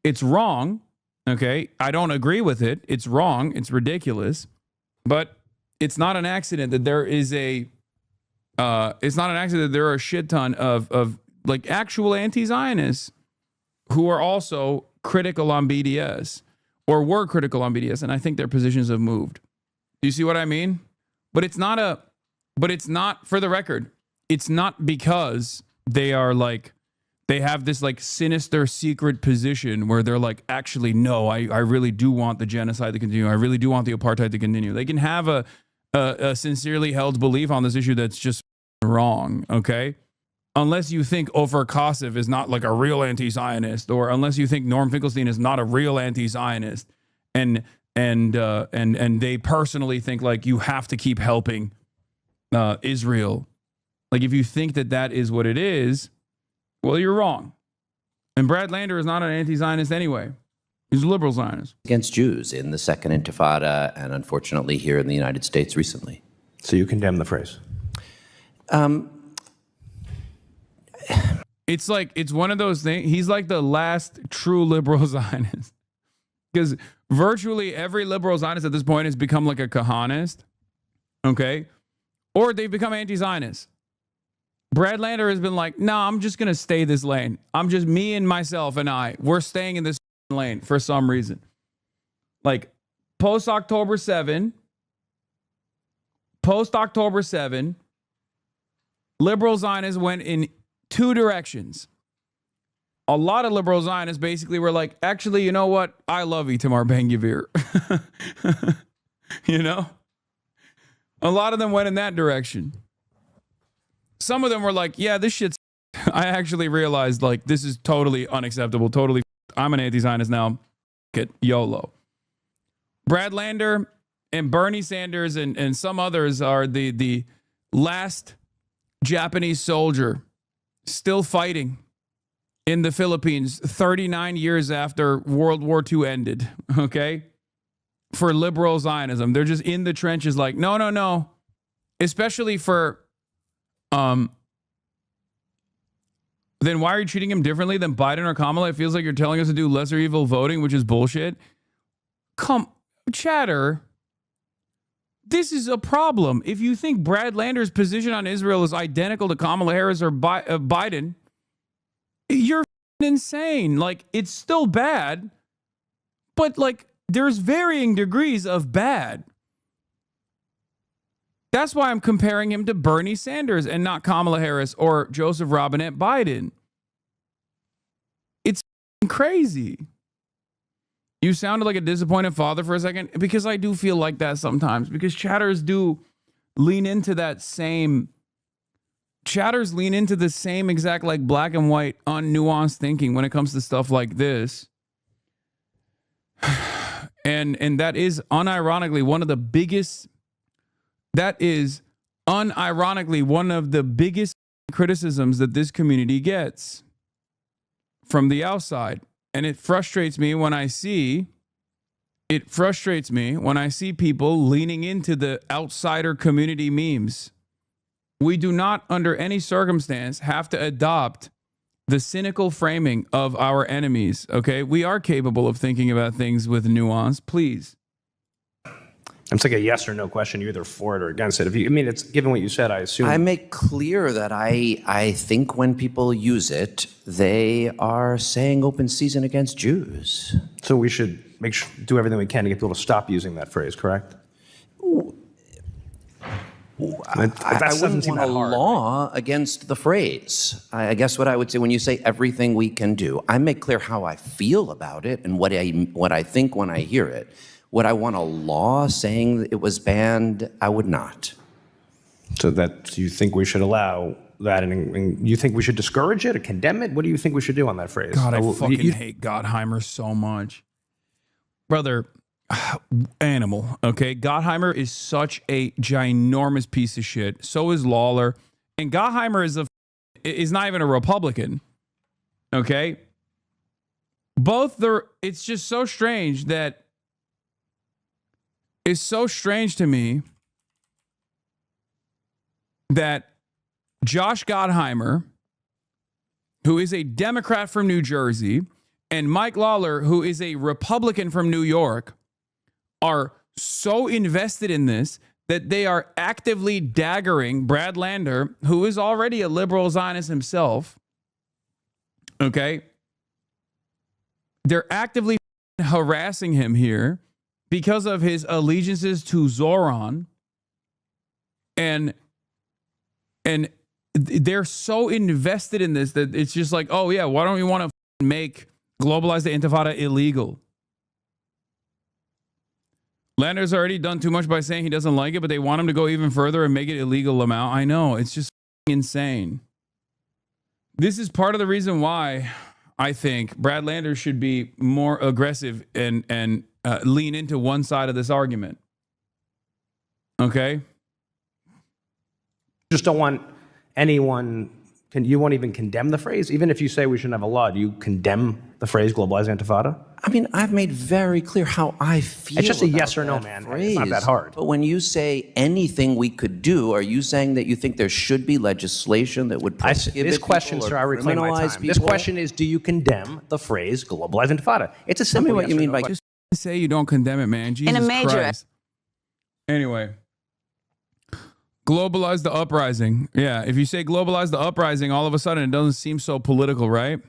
Speaker 2: It's wrong. Okay? I don't agree with it. It's wrong. It's ridiculous. But it's not an accident that there is there are a shit ton of like actual anti-Zionists who are also critical on BDS or were critical on BDS. And I think their positions have moved. Do you see what I mean? But it's not for the record. It's not because they are like, they have this like sinister secret position where they're like, actually, no, I really do want the genocide to continue. I really do want the apartheid to continue. They can have a sincerely held belief on this issue that's just wrong, okay? Unless you think Ofer Kasif is not like a real anti-Zionist, or unless you think Norm Finkelstein is not a real anti-Zionist, and they personally think like you have to keep helping Israel. Like if you think that is what it is, well, you're wrong. And Brad Lander is not an anti-Zionist anyway. He's a liberal Zionist.
Speaker 14: Against Jews in the Second Intifada and unfortunately here in the United States recently.
Speaker 16: So you condemn the phrase?
Speaker 2: It's one of those things. He's like the last true liberal Zionist. Because virtually every liberal Zionist at this point has become like a Kahanist. Okay? Or they've become anti-Zionist. Brad Lander has been like, no, I'm just going to stay this lane. I'm just me and myself and we're staying in this lane for some reason. Like post October 7, liberal Zionists went in two directions. A lot of liberal Zionists basically were like, actually, you know what? I love Itamar Ben-Gvir. You know? A lot of them went in that direction. Some of them were like, yeah, this shit's... I actually realized, like, this is totally unacceptable. Totally... I'm an anti-Zionist now. YOLO. Brad Lander and Bernie Sanders and some others are the last Japanese soldier still fighting in the Philippines 39 years after World War II ended, okay? For liberal Zionism. They're just in the trenches like, no. Especially for, then why are you treating him differently than Biden or Kamala? It feels like you're telling us to do lesser evil voting, which is bullshit. Chatter, this is a problem. If you think Brad Lander's position on Israel is identical to Kamala Harris or Biden, you're insane. Like, it's still bad, but like, there's varying degrees of bad. That's why I'm comparing him to Bernie Sanders and not Kamala Harris or Joseph Robinette Biden. It's crazy. You sounded like a disappointed father for a second, because I do feel like that sometimes, because chatters do lean into that same... Chatters lean into the same exact like black and white unnuanced thinking when it comes to stuff like this. And that is unironically one of the biggest criticisms that this community gets from the outside. And it frustrates me when I see people leaning into the outsider community memes. We do not, under any circumstance, have to adopt the cynical framing of our enemies, okay? We are capable of thinking about things with nuance, please.
Speaker 16: It's like a yes or no question. You're either for it or against it. It's given what you said, I assume.
Speaker 14: I make clear that I think when people use it, they are saying open season against Jews.
Speaker 16: So we should do everything we can to get people to stop using that phrase, correct?
Speaker 14: I wouldn't want a law against the phrase. I guess what I would say when you say everything we can do, I make clear how I feel about it and what I think when I hear it. Would I want a law saying that it was banned? I would not.
Speaker 16: So that you think we should allow that, and you think we should discourage it or condemn it? What do you think we should do on that phrase?
Speaker 2: God, I fucking hate Gottheimer so much. Brother, animal, okay? Gottheimer is such a ginormous piece of shit. So is Lawler. And Gottheimer is not even a Republican, okay? It's just so strange that it's so strange to me that Josh Gottheimer, who is a Democrat from New Jersey, and Mike Lawler, who is a Republican from New York, are so invested in this that they are actively daggering Brad Lander, who is already a liberal Zionist himself. Okay? They're actively harassing him here because of his allegiances to Zoran. And they're so invested in this that it's just like, oh yeah, why don't we want to globalize the Intifada illegal? Lander's already done too much by saying he doesn't like it, but they want him to go even further and make it illegal amount. I know, it's just insane. This is part of the reason why I think Brad Lander should be more aggressive and lean into one side of this argument. Okay?
Speaker 16: Just don't want anyone... You won't even condemn the phrase? Even if you say we shouldn't have a law, do you condemn the phrase globalized intifada?
Speaker 14: I mean, I've made very clear how I feel.
Speaker 16: It's just a yes or no, man.
Speaker 14: Phrase.
Speaker 16: It's not that hard.
Speaker 14: But when you say anything we could do, are you saying that you think there should be legislation that would prohibit
Speaker 16: this question,
Speaker 14: people
Speaker 16: sir, I
Speaker 14: or
Speaker 16: reclaim my
Speaker 14: criminalize
Speaker 16: time.
Speaker 14: people?
Speaker 16: This question is, do you condemn the phrase globalized intifada? It's a simple
Speaker 14: Tell me what
Speaker 16: yes
Speaker 14: you
Speaker 16: or
Speaker 14: mean
Speaker 16: no
Speaker 14: by
Speaker 16: question.
Speaker 2: Just say you don't condemn it, man. Jesus
Speaker 4: In a major...
Speaker 2: Christ. Anyway. Globalize the uprising. Yeah, if you say globalize the uprising, all of a sudden it doesn't seem so political, right?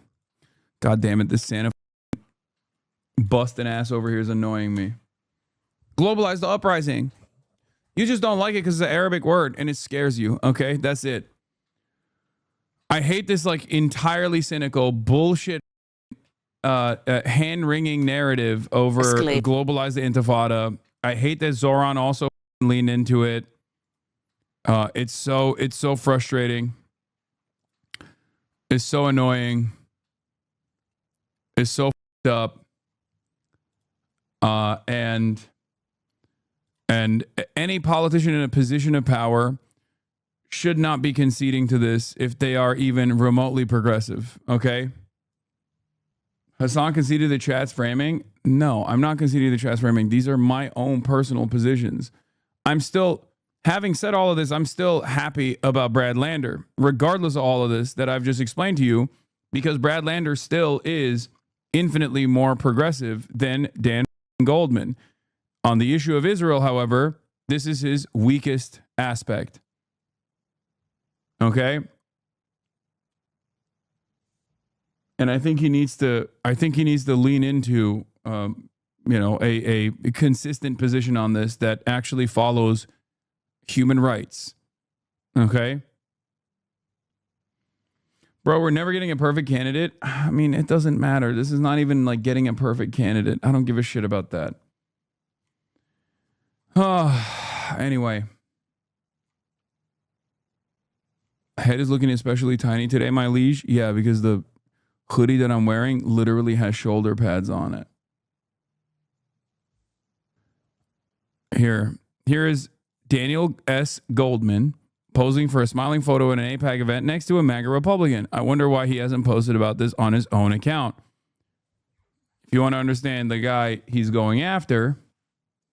Speaker 2: God damn it, this Santa busting ass over here is annoying me. Globalize the uprising. You just don't like it because it's an Arabic word and it scares you. Okay, that's it. I hate this like entirely cynical bullshit hand-wringing narrative over globalize the intifada. I hate that Zoran also leaned into it. It's so frustrating. It's so annoying. It's so fucked up. And any politician in a position of power should not be conceding to this if they are even remotely progressive. Okay. Hassan conceded the chat's framing. No, I'm not conceding the chat's framing. These are my own personal positions. I'm still, having said all of this, I'm still happy about Brad Lander, regardless of all of this that I've just explained to you, because Brad Lander still is infinitely more progressive than Dan Goldman. On the issue of Israel, however, this is his weakest aspect. Okay? And I think he needs to lean into a consistent position on this that actually follows human rights. Okay? Bro, we're never getting a perfect candidate. I mean, it doesn't matter. This is not even like getting a perfect candidate. I don't give a shit about that. Anyway. Head is looking especially tiny today, my liege. Yeah, because the hoodie that I'm wearing literally has shoulder pads on it. Here is Daniel S. Goldman posing for a smiling photo at an AIPAC event next to a MAGA Republican. I wonder why he hasn't posted about this on his own account. If you want to understand the guy he's going after,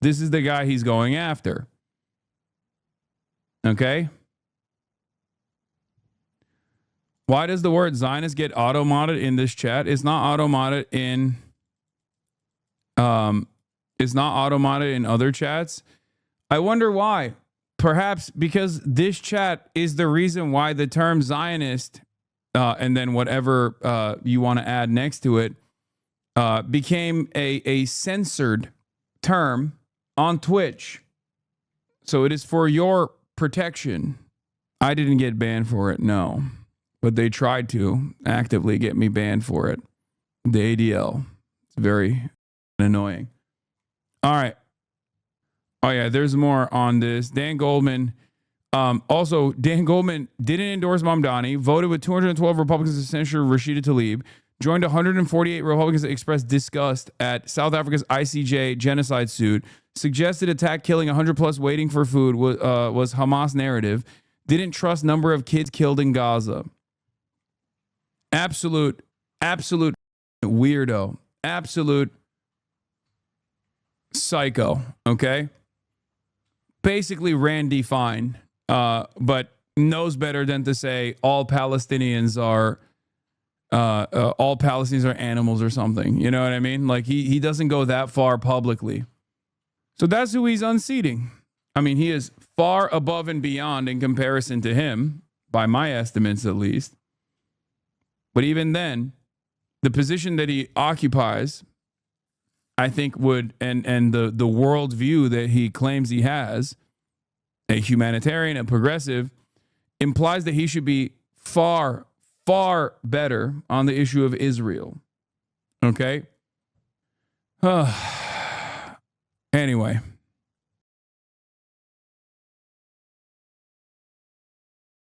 Speaker 2: this is the guy he's going after. Okay? Why does the word Zionist get auto-modded in this chat? It's not auto-modded in other chats. I wonder why. Perhaps because this chat is the reason why the term Zionist and then whatever you want to add next to it became a censored term on Twitch. So it is for your protection. I didn't get banned for it, no. But they tried to actively get me banned for it. The ADL. It's very annoying. All right. Oh, yeah, there's more on this. Dan Goldman. Also, Dan Goldman didn't endorse Mamdani, voted with 212 Republicans to censure Rashida Tlaib, joined 148 Republicans that expressed disgust at South Africa's ICJ genocide suit, suggested attack killing 100 plus waiting for food was Hamas narrative, didn't trust number of kids killed in Gaza. Absolute weirdo. Absolute psycho, okay? Basically Randy Fine, but knows better than to say all Palestinians are animals or something. You know what I mean? Like he doesn't go that far publicly. So that's who he's unseating. I mean, he is far above and beyond in comparison to him, by my estimates at least. But even then, the position that he occupies, I think would, and the worldview that he claims he has, a humanitarian, a progressive, implies that he should be far, far better on the issue of Israel. Okay? Anyway.